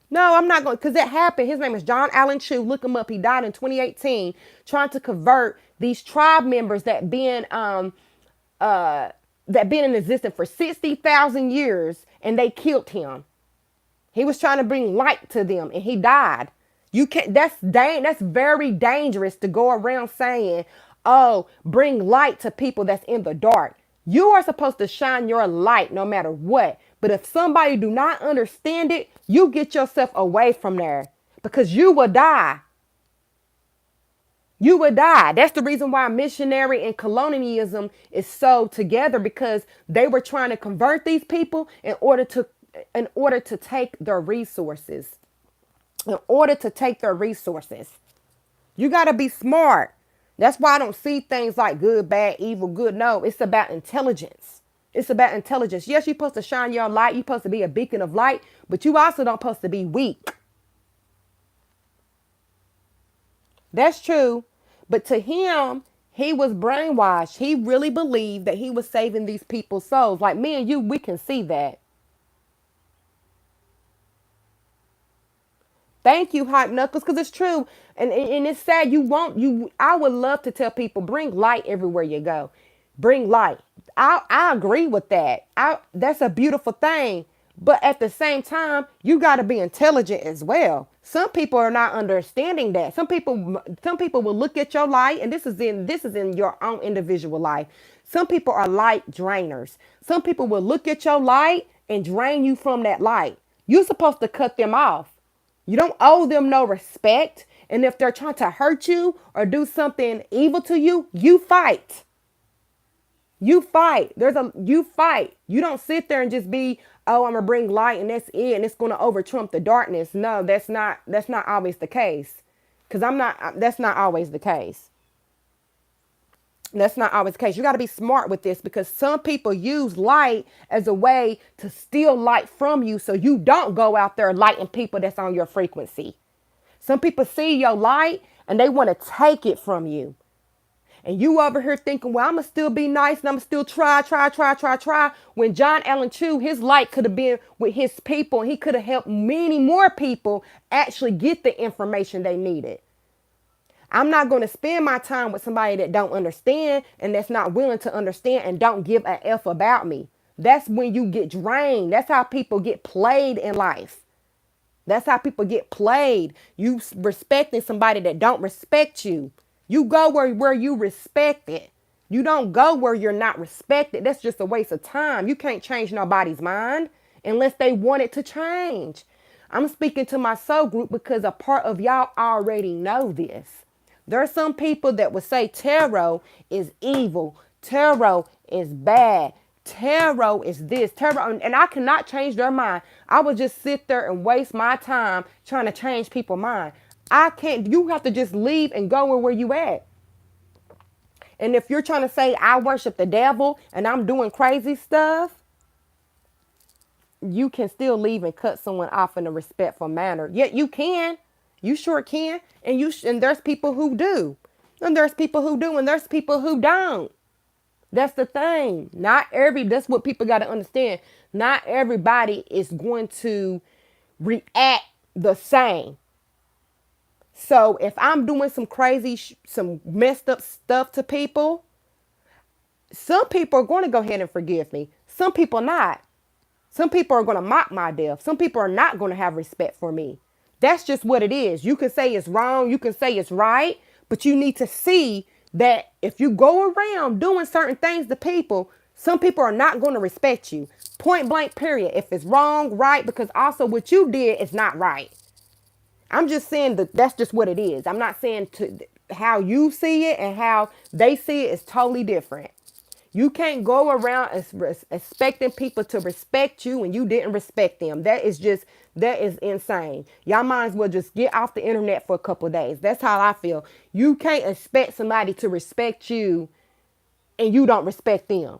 No, I'm not going, because that happened. His name is John Allen Chu. Look him up. He died in 2018 trying to convert these tribe members that been in existence for 60,000 years, and they killed him. He was trying to bring light to them, and he died. You can't. That's very dangerous to go around saying, "Oh, bring light to people that's in the dark." You are supposed to shine your light no matter what. But if somebody do not understand it, you get yourself away from there, because you will die. You would die. That's the reason why missionary and colonialism is so together, because they were trying to convert these people in order to take their resources. In order to take their resources. You got to be smart. That's why I don't see things like good, bad, evil, good. No, it's about intelligence. It's about intelligence. Yes, you're supposed to shine your light. You're supposed to be a beacon of light, but you also don't supposed to be weak. That's true. But to him, he was brainwashed. He really believed that he was saving these people's souls. Like me and you, we can see that. Thank you, Hype Knuckles, because it's true. And it's sad. I would love to tell people, bring light everywhere you go. Bring light. I agree with that. That's a beautiful thing. But at the same time, you got to be intelligent as well. Some people are not understanding that. Some people will look at your light, and this is in your own individual life. Some people are light drainers. Some people will look at your light and drain you from that light. You're supposed to cut them off. You don't owe them no respect. And if they're trying to hurt you or do something evil to you, you fight. You fight. You fight. You don't sit there and just be, oh, I'm gonna bring light and that's it, and it's gonna over trump the darkness. No, that's not always the case. Cause that's not always the case. That's not always the case. You got to be smart with this, because some people use light as a way to steal light from you, so you don't go out there lighting people that's on your frequency. Some people see your light and they want to take it from you. And you over here thinking, well, I'm going to still be nice and I'm going to still try. When John Allen Chu, his light could have been with his people and he could have helped many more people actually get the information they needed. I'm not going to spend my time with somebody that don't understand and that's not willing to understand and don't give a F about me. That's when you get drained. That's how people get played in life. That's how people get played. You respecting somebody that don't respect you. You go where you respect it. You don't go where you're not respected. That's just a waste of time. You can't change nobody's mind unless they want it to change. I'm speaking to my soul group because a part of y'all already know this. There are some people that would say tarot is evil. Tarot is bad. Tarot is this. Tarot, and I cannot change their mind. I would just sit there and waste my time trying to change people's mind. I can't. You have to just leave and go where you at. And if you're trying to say I worship the devil and I'm doing crazy stuff, you can still leave and cut someone off in a respectful manner. Yet you can. You sure can. And there's people who do. And there's people who do and there's people who don't. That's the thing. That's what people got to understand. Not everybody is going to react the same. So if I'm doing some crazy, some messed up stuff to people, some people are going to go ahead and forgive me. Some people not. Some people are going to mock my death. Some people are not going to have respect for me. That's just what it is. You can say it's wrong. You can say it's right. But you need to see that if you go around doing certain things to people, some people are not going to respect you. Point blank, period. If it's wrong, right, because also what you did is not right. I'm just saying that that's just what it is. I'm not saying how you see it and how they see it is totally different. You can't go around expecting people to respect you when you didn't respect them. That is insane. Y'all might as well just get off the internet for a couple of days. That's how I feel. You can't expect somebody to respect you and you don't respect them.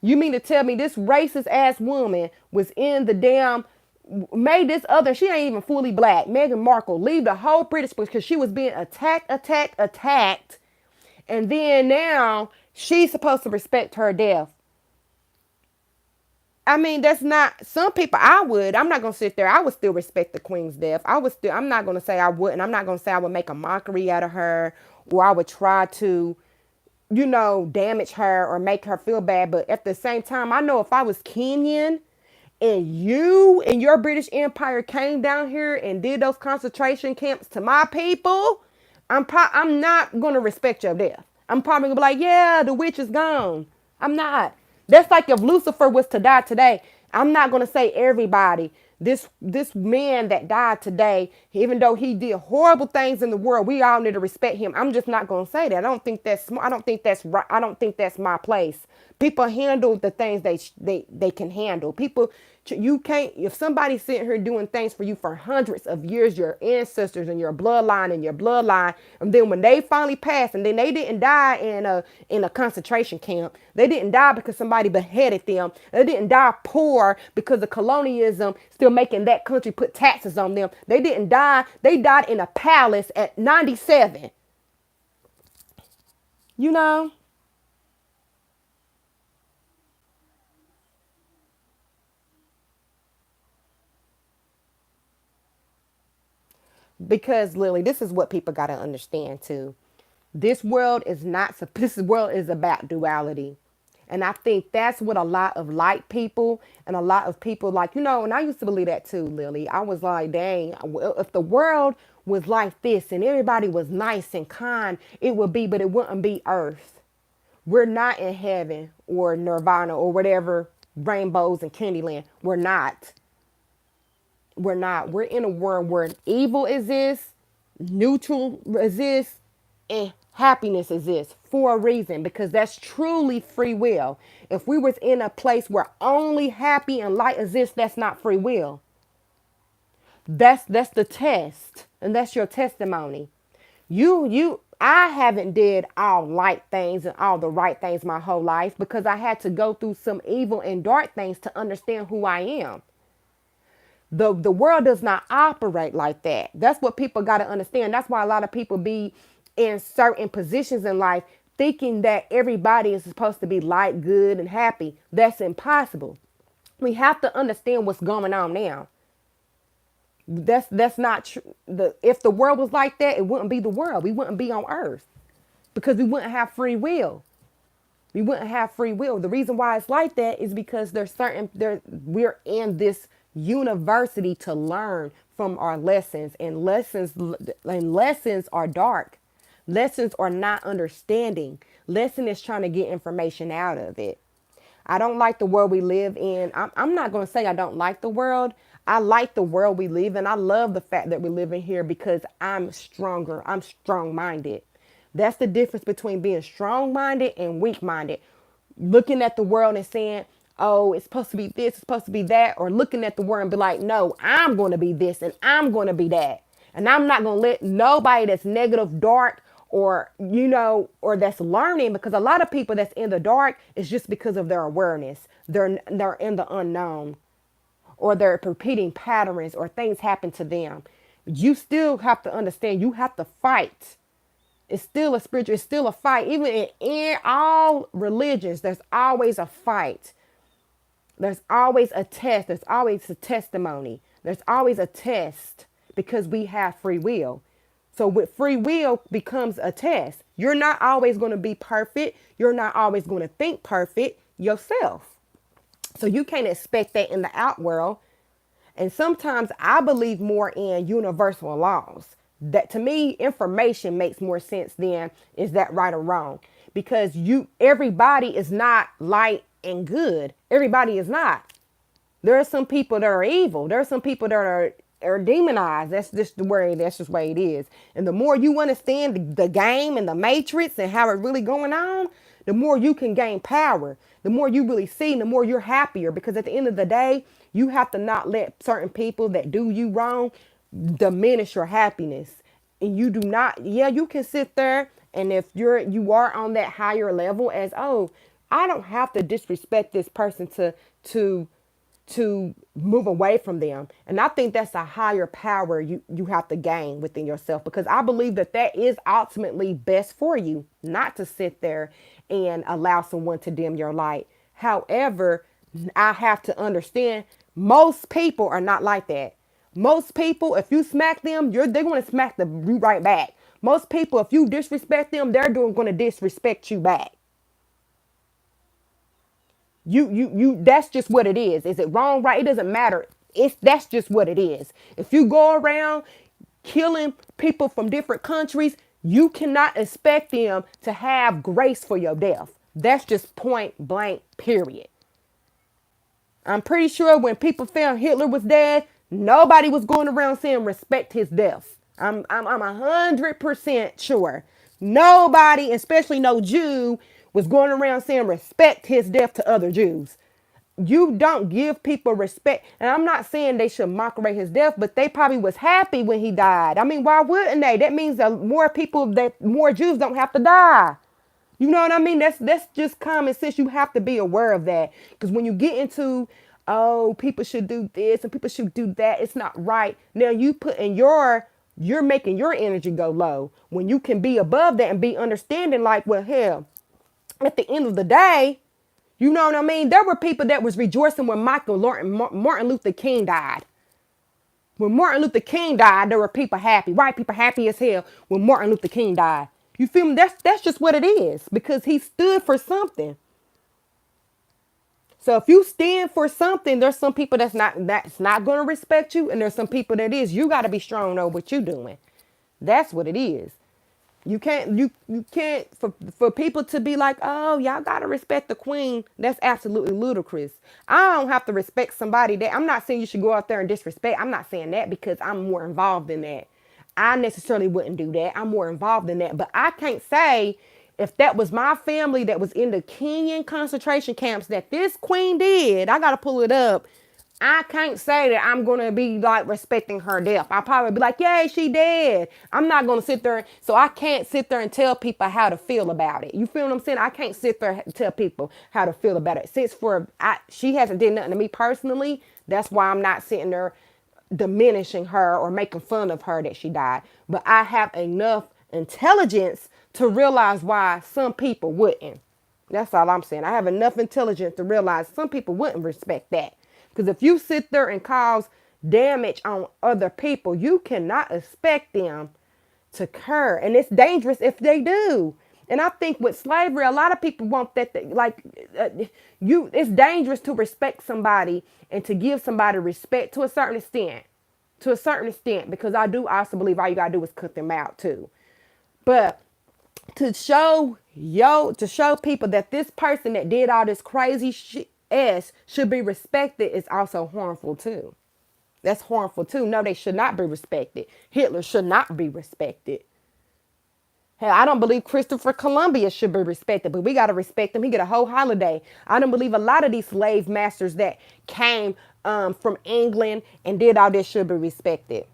You mean to tell me this racist ass woman was in the damn made this other, she ain't even fully black, Meghan Markle, leave the whole British because she was being attacked. And then now she's supposed to respect her death. I mean, that's not, some people I'm not going to sit there. I would still respect the Queen's death. I'm not going to say I wouldn't. I'm not going to say I would make a mockery out of her or I would try to, damage her or make her feel bad. But at the same time, I know if I was Kenyan and you and your British Empire came down here and did those concentration camps to my people, I'm not going to respect your death. I'm probably going to be like, yeah, the witch is gone. I'm not. That's like if Lucifer was to die today. I'm not going to say everybody. This man that died today, even though he did horrible things in the world, we all need to respect him. I'm just not going to say that. I don't think that's smart. I don't think that's right. I don't think that's my place. People handle the things they can handle. People, you can't, if somebody's sitting here doing things for you for hundreds of years, your ancestors and your bloodline, and then when they finally passed, and then they didn't die in a concentration camp. They didn't die because somebody beheaded them. They didn't die poor because of colonialism still making that country put taxes on them. They didn't die. They died in a palace at 97. You know? Because Lily, this is what people got to understand too. This world is about duality. And I think that's what a lot of light people and a lot of people like, and I used to believe that too, Lily. I was like, dang, if the world was like this and everybody was nice and kind, it would be, but it wouldn't be earth. We're not in heaven or nirvana or whatever, rainbows and Candyland. We're not. We're not. We're in a world where evil exists, neutral exists, and happiness exists for a reason, because that's truly free will. If we was in a place where only happy and light exists, that's not free will. That's the test, and that's your testimony. I haven't did all light things and all the right things my whole life because I had to go through some evil and dark things to understand who I am. The world does not operate like that. That's what people got to understand. That's why a lot of people be in certain positions in life thinking that everybody is supposed to be light, good, and happy. That's impossible. We have to understand what's going on now. That's not true. If the world was like that, it wouldn't be the world. We wouldn't be on earth because we wouldn't have free will. We wouldn't have free will. The reason why it's like that is because we're in this university to learn from our lessons, and lessons are dark. Lessons are not understanding. Lesson is trying to get information out of it. I don't like the world we live in. I'm not going to say I don't like the world. I like the world we live in. I love the fact that we live in here because I'm stronger. I'm strong minded. That's the difference between being strong minded and weak minded. Looking at the world and saying, oh, it's supposed to be this, it's supposed to be that, or looking at the world and be like, no, I'm going to be this and I'm going to be that. And I'm not going to let nobody that's negative, dark, or, or that's learning, because a lot of people that's in the dark is just because of their awareness. They're in the unknown, or they're repeating patterns, or things happen to them. You still have to understand, you have to fight. It's still a spiritual, it's still a fight. Even in all religions, there's always a fight. There's always a test. There's always a testimony. There's always a test because we have free will. So with free will becomes a test. You're not always going to be perfect. You're not always going to think perfect yourself. So you can't expect that in the out world. And sometimes I believe more in universal laws. That to me, information makes more sense than is that right or wrong. Because everybody is not light and good. Everybody is not. There are some people that are evil. There are some people that are demonized. That's just the way. That's just the way it is. And the more you understand the game and the matrix and how it's really going on, the more you can gain power. The more you really see, the more you're happier. Because at the end of the day, you have to not let certain people that do you wrong diminish your happiness. And you do not. Yeah, you can sit there, and if you are on that higher level as, oh, I don't have to disrespect this person to move away from them. And I think that's a higher power you have to gain within yourself, because I believe that is ultimately best for you, not to sit there and allow someone to dim your light. However, I have to understand most people are not like that. Most people, if you smack them, they're going to smack you right back. Most people, if you disrespect them, they're going to disrespect you back. That's just what it is. Is it wrong, right? It doesn't matter. That's just what it is. If you go around killing people from different countries, you cannot expect them to have grace for your death. That's just point blank, period. I'm pretty sure when people found Hitler was dead, nobody was going around saying respect his death. I'm 100% sure. Nobody, especially no Jew, was going around saying respect his death to other Jews. You don't give people respect. And I'm not saying they should mockery his death, but they probably was happy when he died. I mean, why wouldn't they? That means that more Jews don't have to die. You know what I mean? That's just common sense. You have to be aware of that. Because when you get into, oh, people should do this and people should do that, it's not right. Now you're making your energy go low. When you can be above that and be understanding, like, well, hell, at the end of the day, you know what I mean? There were people that was rejoicing when Martin Luther King died. When Martin Luther King died, there were people happy. White people happy as hell when Martin Luther King died. You feel me? That's just what it is, because he stood for something. So if you stand for something, there's some people that's not going to respect you, and there's some people that is. You got to be strong on what you're doing. That's what it is. You can't for people to be like, oh, y'all gotta respect the queen. That's absolutely ludicrous. I don't have to respect somebody that I'm not saying you should go out there and disrespect. I'm not saying that because I'm more involved in that. I necessarily wouldn't do that. I'm more involved in that. But I can't say if that was my family that was in the Kenyan concentration camps that this queen did, I gotta pull it up. I can't say that I'm going to be like respecting her death. I'll probably be like, yay, she dead. I'm not going to sit there. So I can't sit there and tell people how to feel about it. You feel what I'm saying? I can't sit there and tell people how to feel about it. Since she hasn't did nothing to me personally, that's why I'm not sitting there diminishing her or making fun of her that she died. But I have enough intelligence to realize why some people wouldn't. That's all I'm saying. I have enough intelligence to realize some people wouldn't respect that. Because if you sit there and cause damage on other people, you cannot expect them to care. And it's dangerous if they do. And I think with slavery, a lot of people want that, it's dangerous to respect somebody and to give somebody respect to a certain extent. To a certain extent, because I do also believe all you gotta do is cut them out too. But to show people that this person that did all this crazy shit should be respected is also harmful too. That's harmful too. No, they should not be respected. Hitler should not be respected. Hell, I don't believe Christopher Columbus should be respected, but we got to respect him. He get a whole holiday. I don't believe a lot of these slave masters that came from England and did all this should be respected.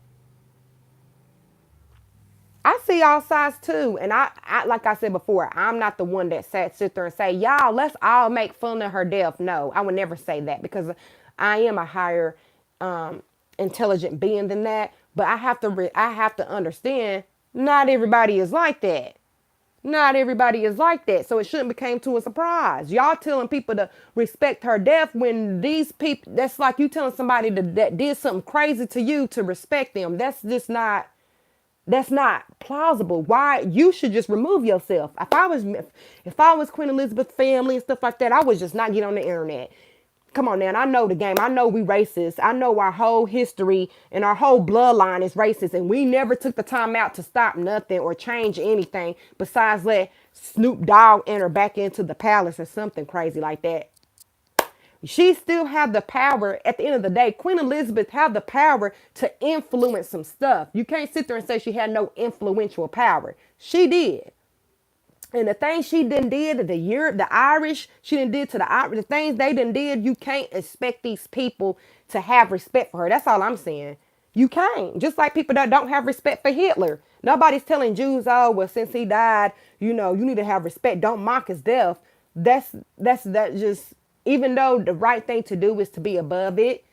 I see all sides too. And I like I said before, I'm not the one that sit there and say, y'all, let's all make fun of her death. No, I would never say that because I am a higher intelligent being than that. But I have to understand not everybody is like that. Not everybody is like that. So it shouldn't become to a surprise. Y'all telling people to respect her death when these people, that's like you telling somebody that did something crazy to you to respect them. That's not plausible. Why? You should just remove yourself. If I was Queen Elizabeth's family and stuff like that, I would just not get on the internet. Come on now, and I know the game. I know we racist. I know our whole history and our whole bloodline is racist, and we never took the time out to stop nothing or change anything besides let Snoop Dogg enter back into the palace or something crazy like that. She still had the power. At the end of the day, Queen Elizabeth had the power to influence some stuff. You can't sit there and say she had no influential power. She did. And the things she done did to the Irish, she done did to the Irish, the things they done did, you can't expect these people to have respect for her. That's all I'm saying. You can't. Just like people that don't have respect for Hitler. Nobody's telling Jews, oh, well, since he died, you need to have respect. Don't mock his death. That just, even though the right thing to do is to be above it,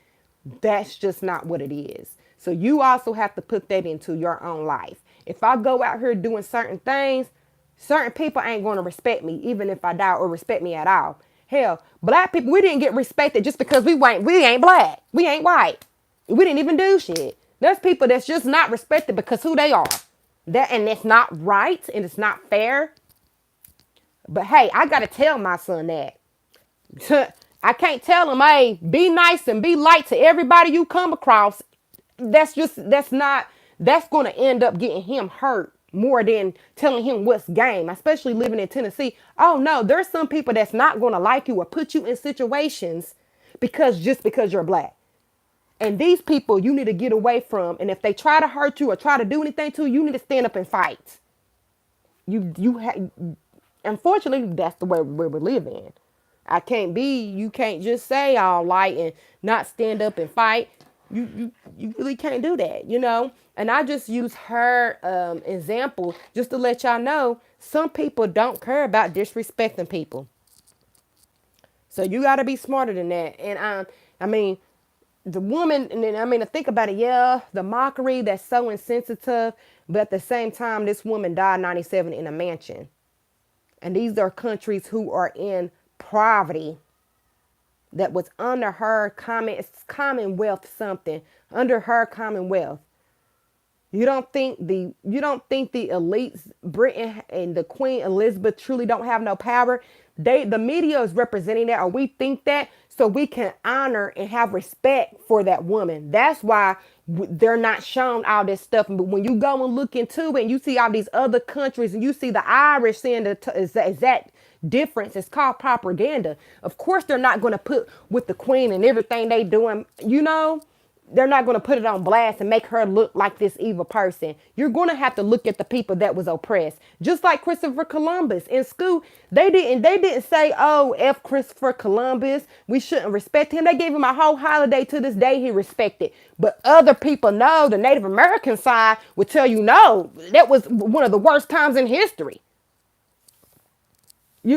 that's just not what it is. So you also have to put that into your own life. If I go out here doing certain things, certain people ain't going to respect me, even if I die, or respect me at all. Hell, black people, we didn't get respected just because we ain't black. We ain't white. We didn't even do shit. There's people that's just not respected because who they are. And that's not right and it's not fair. But hey, I got to tell my son that. I can't tell him, hey, be nice and be light to everybody you come across. That's going to end up getting him hurt more than telling him what's game, especially living in Tennessee. Oh no, there's some people that's not going to like you or put you in situations because you're black. And these people you need to get away from. And if they try to hurt you or try to do anything to you, you need to stand up and fight. Unfortunately, that's the way we're living. You can't just say all light and not stand up and fight. You really can't do that, And I just use her example just to let y'all know some people don't care about disrespecting people. So you got to be smarter than that. And the woman, and then to think about it, yeah, the mockery, that's so insensitive. But at the same time, this woman died 97 in a mansion. And these are countries who are in poverty. That was under her commonwealth something, under her commonwealth. You don't think the elites, Britain and the Queen Elizabeth truly don't have no power? The media is representing that, or we think that, so we can honor and have respect for that woman. That's why they're not shown all this stuff. But when you go and look into it, and you see all these other countries, and you see the Irish saying that is that difference, it's called propaganda. Of course, they're not going to put with the Queen and everything they doing. They're not going to put it on blast and make her look like this evil person. You're going to have to look at the people that was oppressed. Just like Christopher Columbus in school, they didn't say, oh, F Christopher Columbus, we shouldn't respect him. They gave him a whole holiday. To this day he respected. But other people know, the Native American side would tell you, no, that was one of the worst times in history. So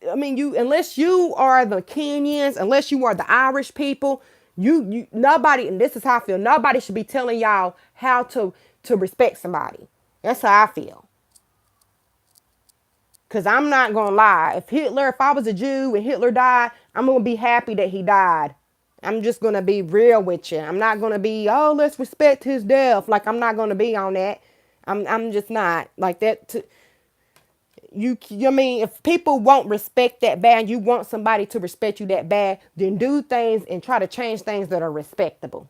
unless you are the Kenyans, unless you are the Irish people, Nobody, and this is how I feel. Nobody should be telling y'all how to respect somebody. That's how I feel. Cause I'm not gonna lie. If I was a Jew and Hitler died, I'm gonna be happy that he died. I'm just gonna be real with you. I'm not gonna be, oh, let's respect his death. Like, I'm not gonna be on that. I'm just not like that. I mean, if people won't respect that bad, you want somebody to respect you that bad, then do things and try to change things that are respectable.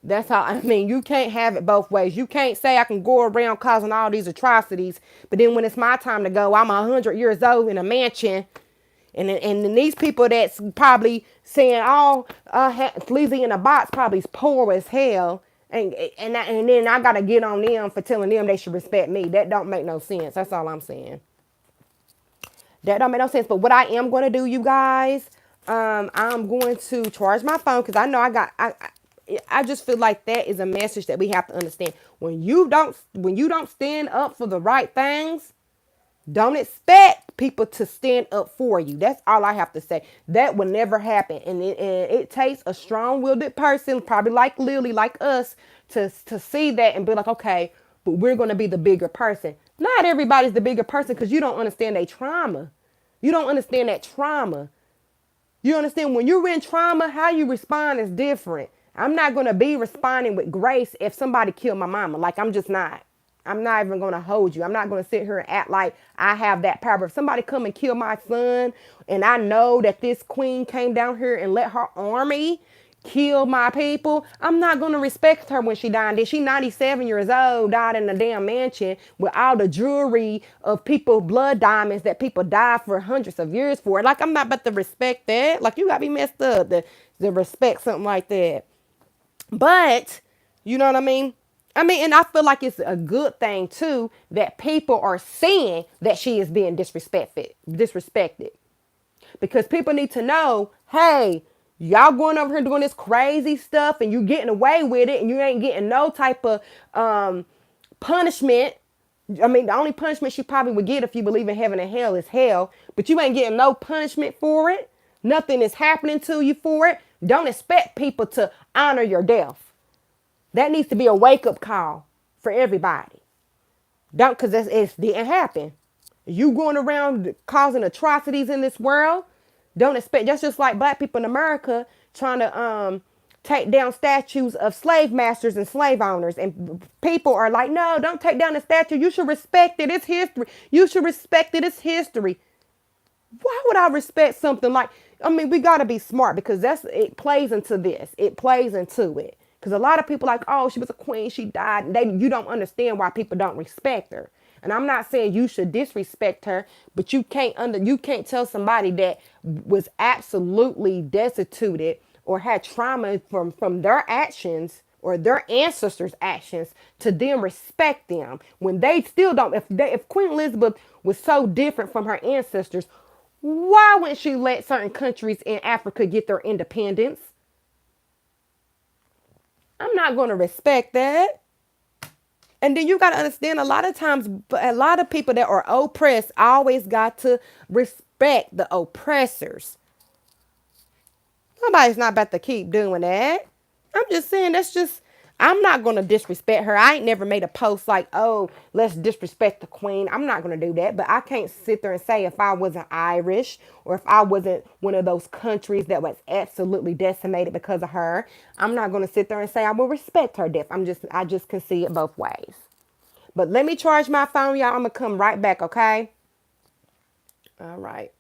That's how, I mean, you can't have it both ways. You can't say I can go around causing all these atrocities, but then when it's my time to go, I'm 100 years old in a mansion. And then these people that's probably saying, oh, Sleazy in a box probably is poor as hell. And then I got to get on them for telling them they should respect me. That don't make no sense. That's all I'm saying. That don't make no sense. But what I am going to do, you guys, I'm going to charge my phone because I know I just feel like that is a message that we have to understand. When you don't stand up for the right things, don't expect people to stand up for you. That's all I have to say. That will never happen. And it takes a strong-willed person, probably like Lily, like us, to see that and be like, okay, but we're going to be the bigger person. Not everybody's the bigger person because you don't understand their trauma. You don't understand that trauma. You understand when you're in trauma, how you respond is different. I'm not going to be responding with grace if somebody killed my mama. Like, I'm just not. I'm not even going to hold you. I'm not going to sit here and act like I have that power. If somebody come and kill my son and I know that this queen came down here and let her army kill my people, I'm not going to respect her when she died. Did she 97 years old, died in a damn mansion with all the jewelry of people, blood diamonds that people died for hundreds of years for? Like, I'm not about to respect that. Like, you got to be messed up to respect something like that. But, you know what I mean? And I feel like it's a good thing too that people are seeing that she is being disrespected. Because people need to know, hey, y'all going over here doing this crazy stuff and you getting away with it and you ain't getting no type of punishment. I mean, the only punishment she probably would get if you believe in heaven and hell is hell, but you ain't getting no punishment for it. Nothing is happening to you for it. Don't expect people to honor your death. That needs to be a wake-up call for everybody. Don't, because it didn't happen. You going around causing atrocities in this world, don't expect, that's just like black people in America trying to take down statues of slave masters and slave owners. And people are like, no, don't take down the statue. You should respect it. It's history. You should respect it. It's history. Why would I respect something like, we got to be smart because it plays into this. It plays into it. Because a lot of people like, oh, she was a queen, she died. You don't understand why people don't respect her. And I'm not saying you should disrespect her, but you can't tell somebody that was absolutely destituted or had trauma from their actions or their ancestors' actions to then respect them when they still don't. If Queen Elizabeth was so different from her ancestors, why wouldn't she let certain countries in Africa get their independence? I'm not going to respect that. And then you got to understand a lot of times, a lot of people that are oppressed always got to respect the oppressors. Nobody's not about to keep doing that. I'm just saying I'm not going to disrespect her. I ain't never made a post like, oh, let's disrespect the queen. I'm not going to do that. But I can't sit there and say if I wasn't Irish or if I wasn't one of those countries that was absolutely decimated because of her, I'm not going to sit there and say I will respect her death. I just can see it both ways. But let me charge my phone, y'all. I'm going to come right back, okay? All right.